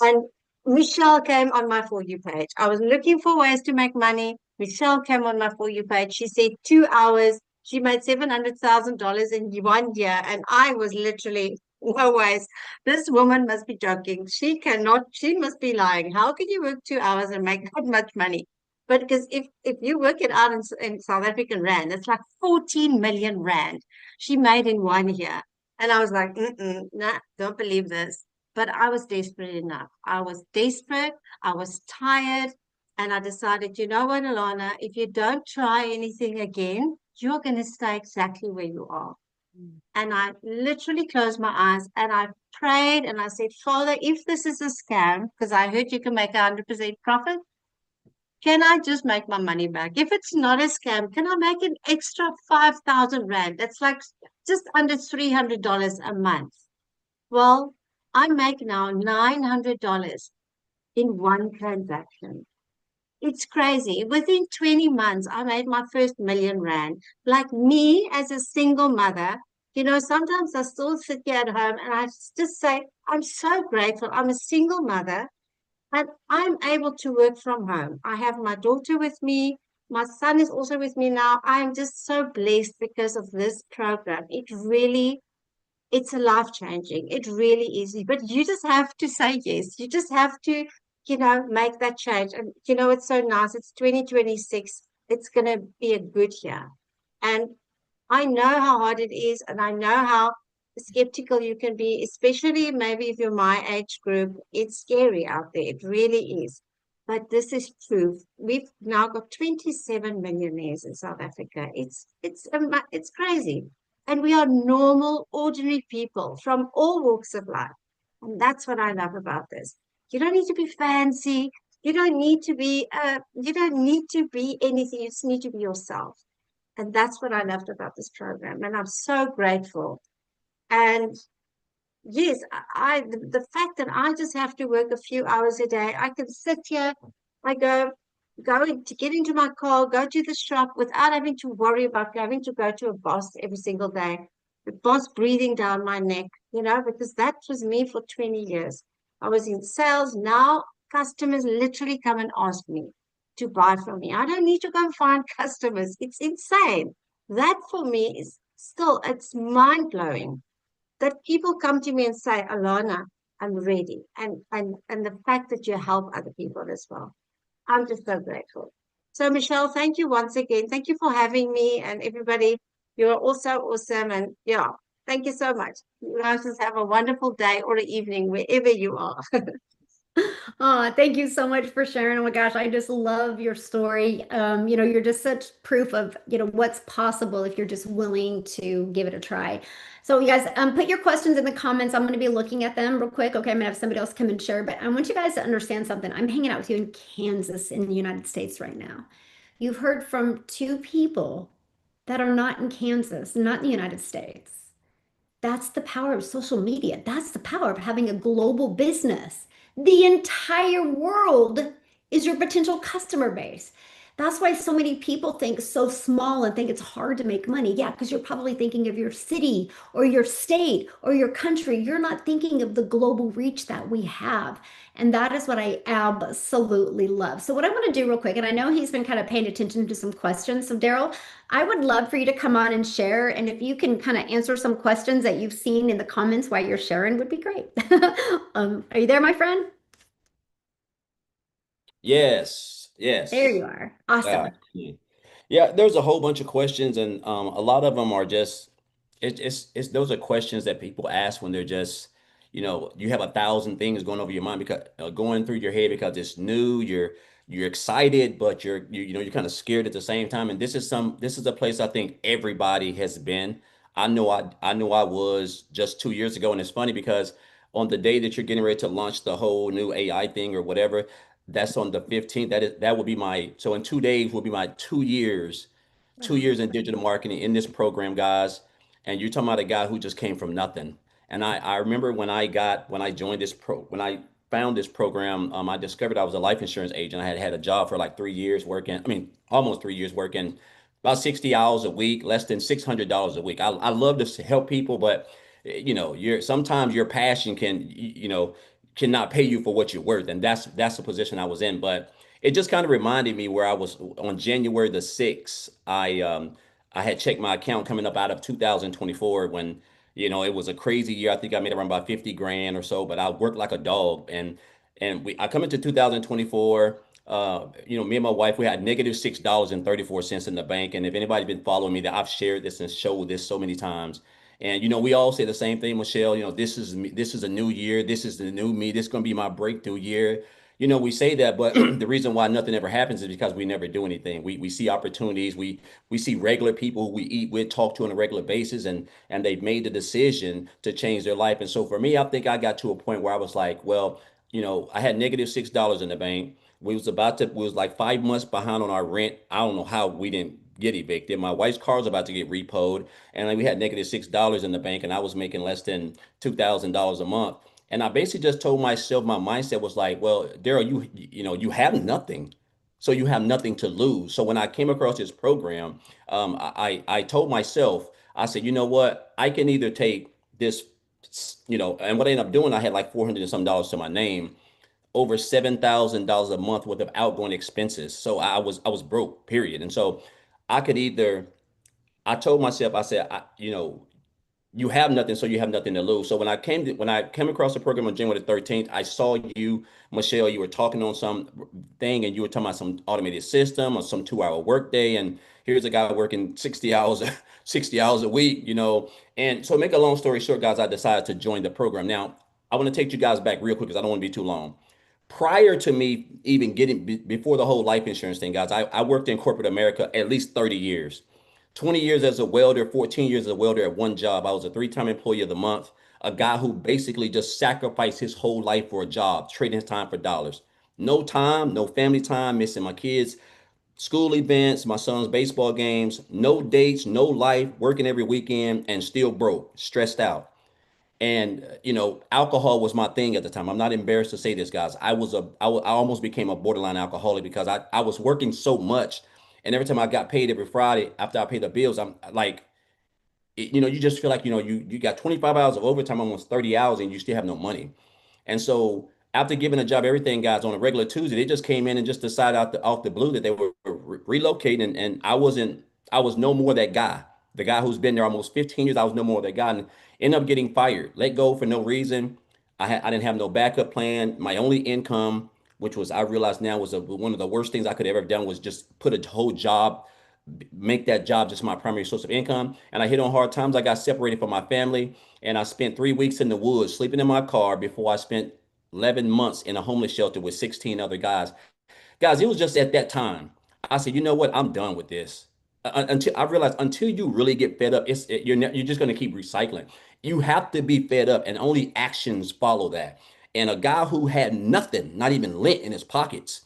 Speaker 4: And Michelle came on my For You page. I was looking for ways to make money. Michelle came on my For You page. She said 2 hours. She made $700,000 in 1 year. And I was literally, no ways. This woman must be joking. She must be lying. How can you work 2 hours and make that much money? But because if you work it out in South African Rand, it's like 14 million Rand she made in 1 year. And I was like, nah, don't believe this. But I was desperate enough. I was desperate. I was tired. And I decided, you know what, Alana, if you don't try anything again, you're going to stay exactly where you are. And I literally closed my eyes and I prayed and I said, Father, if this is a scam, because I heard you can make 100% profit, can I just make my money back? If it's not a scam, can I make an extra 5,000 Rand? That's like just under $300 a month. Well, I make now $900 in one transaction. It's crazy. Within 20 months, I made my first million Rand. Like me as a single mother, you know, sometimes I still sit here at home and I just say, I'm so grateful. I'm a single mother and I'm able to work from home. I have my daughter with me. My son is also with me now. I am just so blessed because of this program. It's a life changing. It really is. But you just have to say yes. You just have to, you know, make that change. And, you know, it's so nice. It's 2026. It's going to be a good year. And I know how hard it is. And I know how skeptical you can be, especially maybe if you're my age group. It's scary out there. It really is. But this is truth. We've now got 27 millionaires in South Africa. It's crazy. And we are normal, ordinary people from all walks of life. And that's what I love about this. You don't need to be fancy. You don't need to be anything. You just need to be yourself. And that's what I loved about this program. And I'm so grateful. And yes, the fact that I just have to work a few hours a day, I can sit here, I go to get into my car, go to the shop without having to worry about having to go to a boss every single day. The boss breathing down my neck, you know, because that was me for 20 years. I was in sales. Now customers literally come and ask me to buy from me. I don't need to go and find customers. It's insane. That for me is still, it's mind blowing that people come to me and say, Alana, I'm ready. And the fact that you help other people as well. I'm just so grateful. So, Michelle, thank you once again. Thank you for having me and everybody. You are also awesome. And yeah, thank you so much. You guys just have a wonderful day or evening wherever you are.
Speaker 1: Oh, thank you so much for sharing. Oh my gosh, I just love your story. You're just such proof of, what's possible if you're just willing to give it a try. So you guys, put your questions in the comments. I'm going to be looking at them real quick. Okay, I'm going to have somebody else come and share, but I want you guys to understand something. I'm hanging out with you in Kansas in the United States right now. You've heard from two people that are not in Kansas, not in the United States. That's the power of social media. That's the power of having a global business. The entire world is your potential customer base. That's why so many people think so small and think it's hard to make money. Yeah, because you're probably thinking of your city or your state or your country. You're not thinking of the global reach that we have. And that is what I absolutely love. So, what I want to do real quick, and I know he's been kind of paying attention to some questions. So, Daryl, I would love for you to come on and share. And if you can kind of answer some questions that you've seen in the comments while you're sharing, would be great. Are you there, my friend?
Speaker 5: Yes,
Speaker 1: There you
Speaker 5: yes.
Speaker 1: are.
Speaker 5: Yeah.
Speaker 1: Awesome.
Speaker 5: Yeah, there's a whole bunch of questions, and a lot of them are just it's those are questions that people ask when they're just, you have 1,000 things going over your mind because going through your head because it's new, you're excited, but you're kind of scared at the same time. And this is a place I think everybody has been. I know I was just 2 years ago, and it's funny because on the day that you're getting ready to launch the whole new AI thing or whatever, that's on the 15th. That will be my so in 2 days will be my 2 years, two
Speaker 1: Wow.
Speaker 5: years in digital marketing in this program, guys. And you're talking about a guy who just came from nothing. And I remember when I joined when I found this program, I discovered I was a life insurance agent. I had had a job for like 3 years working, I mean, almost 3 years working about 60 hours a week, less than $600 a week. I love to help people, but sometimes your passion cannot pay you for what you're worth, and that's the position I was in. But it just kind of reminded me where I was on January the 6th. I had checked my account coming up out of 2024 when it was a crazy year. I think I made around about 50 grand or so, but I worked like a dog. And I come into 2024. Me and my wife, we had -$6.34 in the bank. And if anybody been following me, that I've shared this and showed this so many times. And we all say the same thing, Michelle. This is me, this is a new year. This is the new me. This is gonna be my breakthrough year. We say that, but the reason why nothing ever happens is because we never do anything. We see opportunities. We see regular people who we eat with, talk to on a regular basis, and they've made the decision to change their life. And so for me, I think I got to a point where I was like, well, I had -$6 in the bank. We was like 5 months behind on our rent. I don't know how we didn't get evicted. My wife's car was about to get repoed, and like we had -$6 in the bank, and I was making less than $2,000 a month. And I basically just told myself, my mindset was like, well, Daryl, you have nothing, so you have nothing to lose. So when I came across this program, I told myself, I said, you know what, I can either take this, and what I ended up doing, I had like 400 and some dollars to my name, over $7,000 a month worth of outgoing expenses. So I was broke, period. And so I could either, I told myself, I said, you have nothing, so you have nothing to lose. So when I came across the program on January the 13th, I saw you, Michelle, you were talking on some thing and you were talking about some automated system or some 2 hour workday. And here's a guy working 60 hours, 60 hours a week, And so make a long story short, guys, I decided to join the program. Now, I want to take you guys back real quick because I don't want to be too long. Prior to me even before the whole life insurance thing, guys, I worked in corporate America at least 30 years. 20 years as a welder, 14 years as a welder at one job. I was a three-time employee of the month, a guy who basically just sacrificed his whole life for a job, trading his time for dollars. No time, no family time, missing my kids' school events, my son's baseball games, no dates, no life, working every weekend and still broke, stressed out. And alcohol was my thing at the time. I'm not embarrassed to say this, guys. I almost became a borderline alcoholic because I was working so much, and every time I got paid every Friday after I paid the bills, I'm like, you just feel like you got 25 hours of overtime, almost 30 hours, and you still have no money. And so after giving a job, everything, guys, on a regular Tuesday, they just came in and just decided off the blue that they were relocating. And I was no more that guy. The guy who's been there almost 15 years, I was no more that guy. And ended up getting fired, let go for no reason. I didn't have no backup plan. My only income, which was I realized now was one of the worst things I could ever have done, was just put a whole job, make that job just my primary source of income. And I hit on hard times. I got separated from my family, and I spent 3 weeks in the woods sleeping in my car before I spent 11 months in a homeless shelter with 16 other guys. Guys, it was just at that time. I said, you know what? I'm done with this. Until I realized, until you really get fed up, you're just going to keep recycling. You have to be fed up, and only actions follow that. And a guy who had nothing, not even lint in his pockets,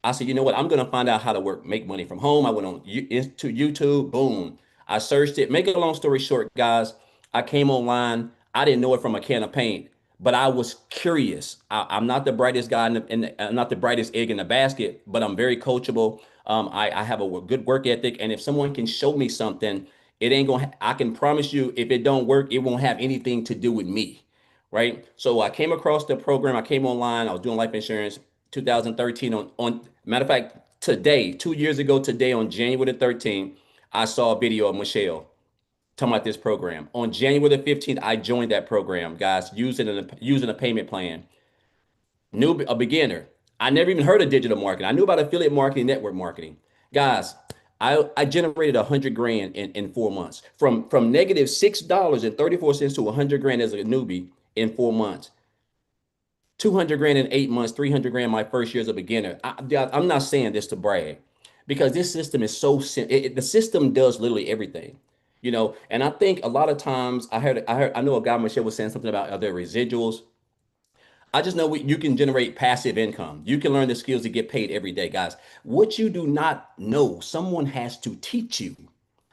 Speaker 5: I said, you know what? I'm going to find out how to make money from home. I went on to YouTube. Boom. I searched it. Make a long story short, guys, I came online. I didn't know it from a can of paint, but I was curious. I'm not the brightest guy I'm not the brightest egg in the basket, but I'm very coachable. I have a good work ethic. And if someone can show me something, it ain't going to, I can promise you, if it don't work, it won't have anything to do with me. Right. So I came across the program. I came online. I was doing life insurance 2013 on matter of fact, today, 2 years ago today, on January the 13th, I saw a video of Michelle talking about this program. On January the 15th, I joined that program, guys, using a payment plan. A beginner. I never even heard of digital marketing. I knew about affiliate marketing, network marketing. Guys, I generated 100 grand in 4 months, from negative $6.34 to 100 grand as a newbie in 4 months. 200 grand in 8 months, 300 grand my first year as a beginner. I'm not saying this to brag, because this system is so simple. The system does literally everything, and I think a lot of times I know a guy, Michelle, was saying something about their residuals. I just know you can generate passive income. You can learn the skills to get paid every day, guys. What you do not know, someone has to teach you.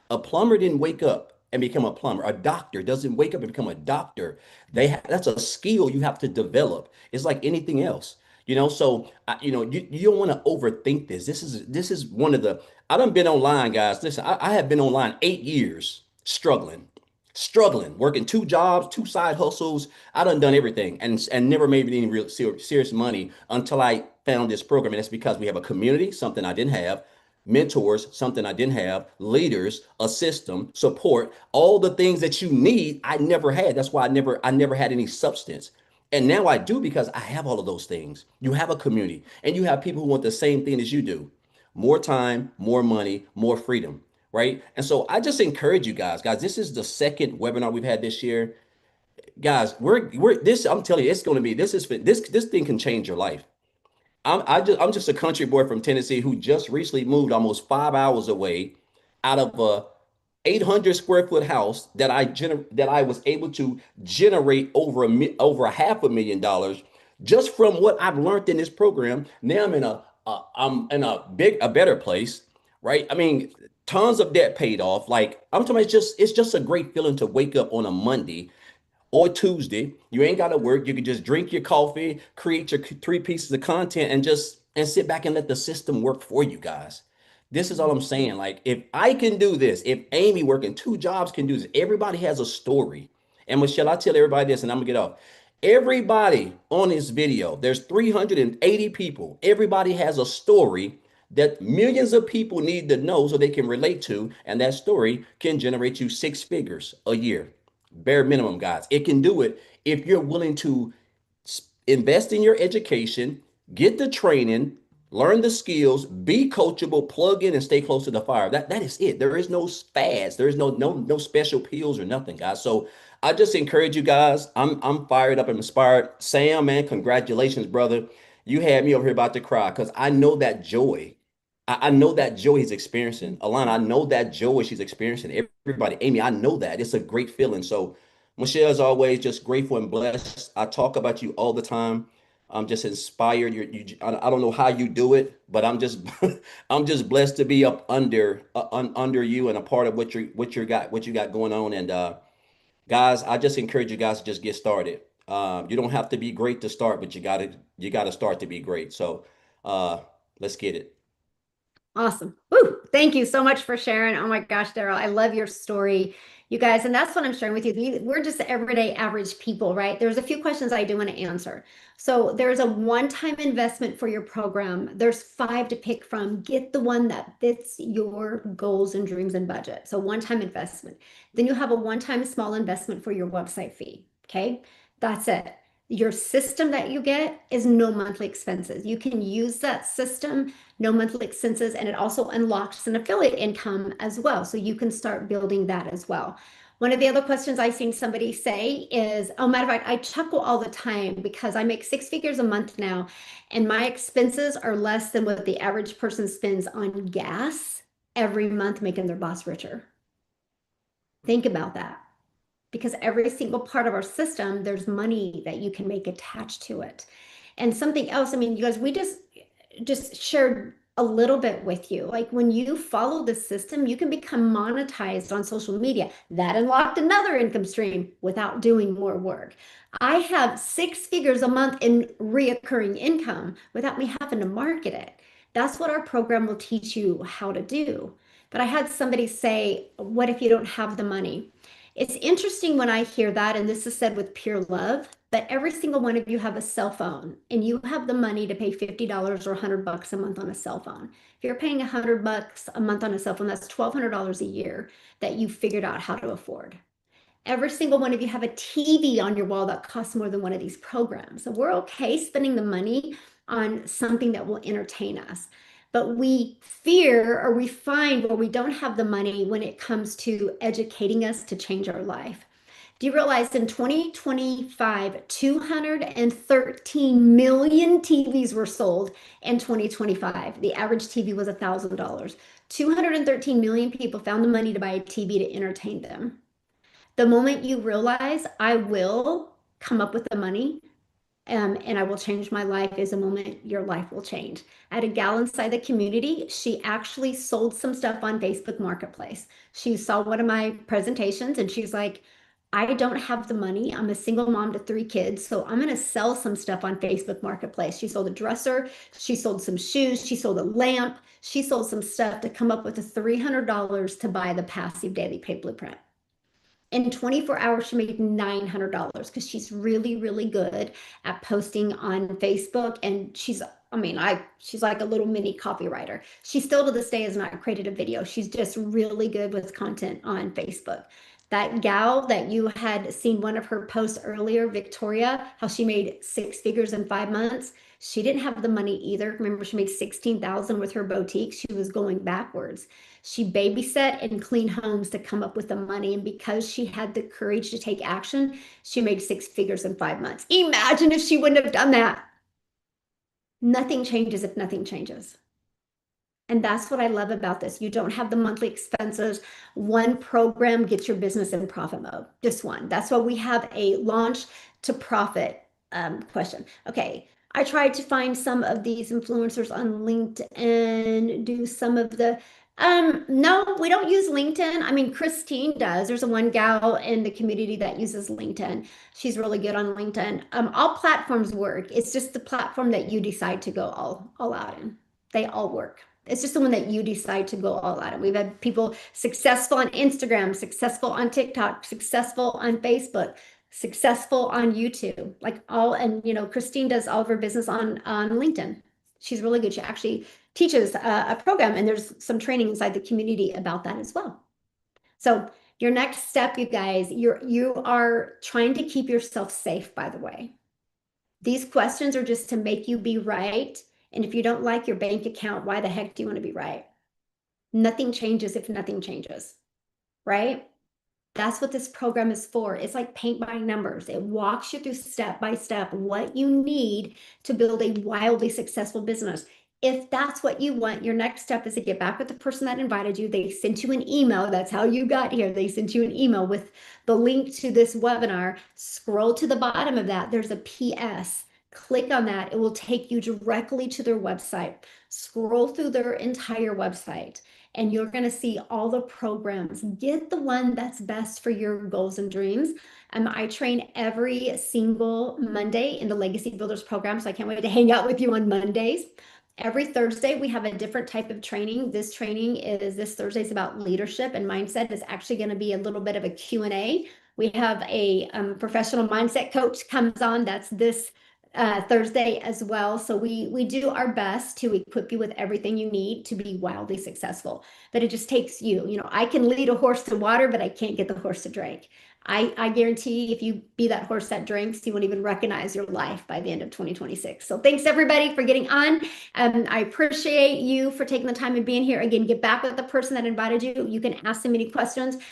Speaker 5: A plumber didn't wake up and become a plumber. A doctor doesn't wake up and become a doctor. That's a skill you have to develop. It's like anything else, So you don't want to overthink this. This is one of the. I done been online, guys. Listen, I have been online 8 years, struggling, working 2 jobs, 2 side hustles. I done everything, and never made any real serious money until I found this program. And that's because we have a community, something I didn't have, mentors, something I didn't have, leaders, a system, support, all the things that you need. I never had. That's why I never had any substance. And now I do, because I have all of those things. You have a community, and you have people who want the same thing as you do. More time, more money, more freedom, right? And so I just encourage you guys, this is the second webinar we've had this year. Guys, I'm telling you, it's going to be, this thing can change your life. I'm just a country boy from Tennessee who just recently moved almost 5 hours away out of a 800 square foot house that I was able to generate over $500,000 just from what I've learned in this program. Now I'm in a better place, right? I mean, tons of debt paid off. Like, I'm talking about, it's just a great feeling to wake up on a Monday or Tuesday. You ain't got to work. You can just drink your coffee, create your 3 pieces of content, and sit back and let the system work for you, guys. This is all I'm saying. Like, if I can do this, if Amy working 2 jobs can do this, everybody has a story. And Michelle, I tell everybody this, and I'm gonna get off. Everybody on this video, there's 380 people. Everybody has a story that millions of people need to know so they can relate to, and that story can generate you 6 figures a year. Bare minimum, guys. It can do it if you're willing to invest in your education, get the training, learn the skills, be coachable, plug in, and stay close to the fire. That is it. There is no fads. There is no special pills or nothing, guys. So I just encourage you guys. I'm fired up and inspired. Sam, man, congratulations, brother. You had me over here about to cry, because I know that joy. I know that joy he's experiencing. Alana, I know that joy she's experiencing. Everybody, Amy, I know that. It's a great feeling. So Michelle, as always, just grateful and blessed. I talk about you all the time. I'm just inspired. I don't know how you do it, but I'm just I'm just blessed to be up under you and a part of what you got going on. And guys, I just encourage you guys to just get started. You don't have to be great to start, but you gotta start to be great. So let's get it.
Speaker 1: Awesome. Woo. Thank you so much for sharing. Oh my gosh, Daryl, I love your story, you guys. And that's what I'm sharing with you. We're just everyday average people, right? There's a few questions I do want to answer. So there's a one-time investment for your program. There's 5 to pick from. Get the one that fits your goals and dreams and budget. So one-time investment. Then you have a one-time small investment for your website fee. Okay. That's it. Your system that you get is no monthly expenses. You can use that system, no monthly expenses, and it also unlocks an affiliate income as well. So you can start building that as well. One of the other questions I've seen somebody say is, oh, matter of fact, I chuckle all the time because I make 6 figures a month now, and my expenses are less than what the average person spends on gas every month, making their boss richer. Think about that. Because every single part of our system, there's money that you can make attached to it. And something else, I mean, you guys, we just shared a little bit with you. Like when you follow the system, you can become monetized on social media. That unlocked another income stream without doing more work. I have 6 figures a month in reoccurring income without me having to market it. That's what our program will teach you how to do. But I had somebody say, what if you don't have the money? It's interesting when I hear that, and this is said with pure love, but every single one of you have a cell phone and you have the money to pay $50 or $100 a month on a cell phone. If you're paying $100 a month on a cell phone, that's $1,200 a year that you figured out how to afford. Every single one of you have a TV on your wall that costs more than one of these programs. So we're okay spending the money on something that will entertain us. But we fear or we find where we don't have the money when it comes to educating us to change our life. Do you realize in 2025, 213 million TVs were sold in 2025? The average TV was $1,000. 213 million people found the money to buy a TV to entertain them. The moment you realize I will come up with the money, and I will change my life is a moment your life will change. I had a gal inside the community. She actually sold some stuff on Facebook Marketplace. She saw one of my presentations and she's like, I don't have the money. I'm a single mom to 3 kids, so I'm going to sell some stuff on Facebook Marketplace. She sold a dresser. She sold some shoes. She sold a lamp. She sold some stuff to come up with the $300 to buy the Passive Daily Pay Blueprint. In 24 hours, she made $900 because she's really, really good at posting on Facebook. And she's like a little mini copywriter. She still to this day has not created a video. She's just really good with content on Facebook. That gal that you had seen one of her posts earlier, Victoria, how she made 6 figures in 5 months. She didn't have the money either. Remember, she made $16,000 with her boutique. She was going backwards. She babysat and cleaned homes to come up with the money. And because she had the courage to take action, she made 6 figures in 5 months. Imagine if she wouldn't have done that. Nothing changes if nothing changes. And that's what I love about this. You don't have the monthly expenses. One program gets your business in profit mode, just one. That's why we have a launch to profit question. Okay, I tried to find some of these influencers on LinkedIn, do some of the, no, we don't use LinkedIn. I mean, Christine does. There's a one gal in the community that uses LinkedIn. She's really good on LinkedIn. All platforms work. It's just the platform that you decide to go all out in. They all work. It's just the one that you decide to go all out in. We've had people successful on Instagram, successful on TikTok, successful on Facebook, successful on YouTube, like all, and Christine does all of her business on LinkedIn. She's really good. She actually teaches a program, and there's some training inside the community about that as well. So your next step, you guys, you are trying to keep yourself safe, by the way. These questions are just to make you be right. And if you don't like your bank account, why the heck do you want to be right? Nothing changes if nothing changes, right? That's what this program is for. It's like paint by numbers. It walks you through step by step what you need to build a wildly successful business. If that's what you want, your next step is to get back with the person that invited you. They sent you an email. That's how you got here. They sent you an email with the link to this webinar. Scroll to the bottom of that. There's a PS. Click on that. It will take you directly to their website. Scroll through their entire website, and you're going to see all the programs. Get the one that's best for your goals and dreams. I train every single Monday in the Legacy Builders program, so I can't wait to hang out with you on Mondays. Every Thursday, we have a different type of training. This Thursday is about leadership and mindset. It's actually going to be a little bit of a Q&A. We have a professional mindset coach comes on. That's this Thursday as well. So we do our best to equip you with everything you need to be wildly successful. But it just takes you. I can lead a horse to water, but I can't get the horse to drink. I guarantee if you be that horse that drinks, you won't even recognize your life by the end of 2026. So thanks everybody for getting on. I appreciate you for taking the time and being here. Again, get back with the person that invited you. You can ask them any questions. And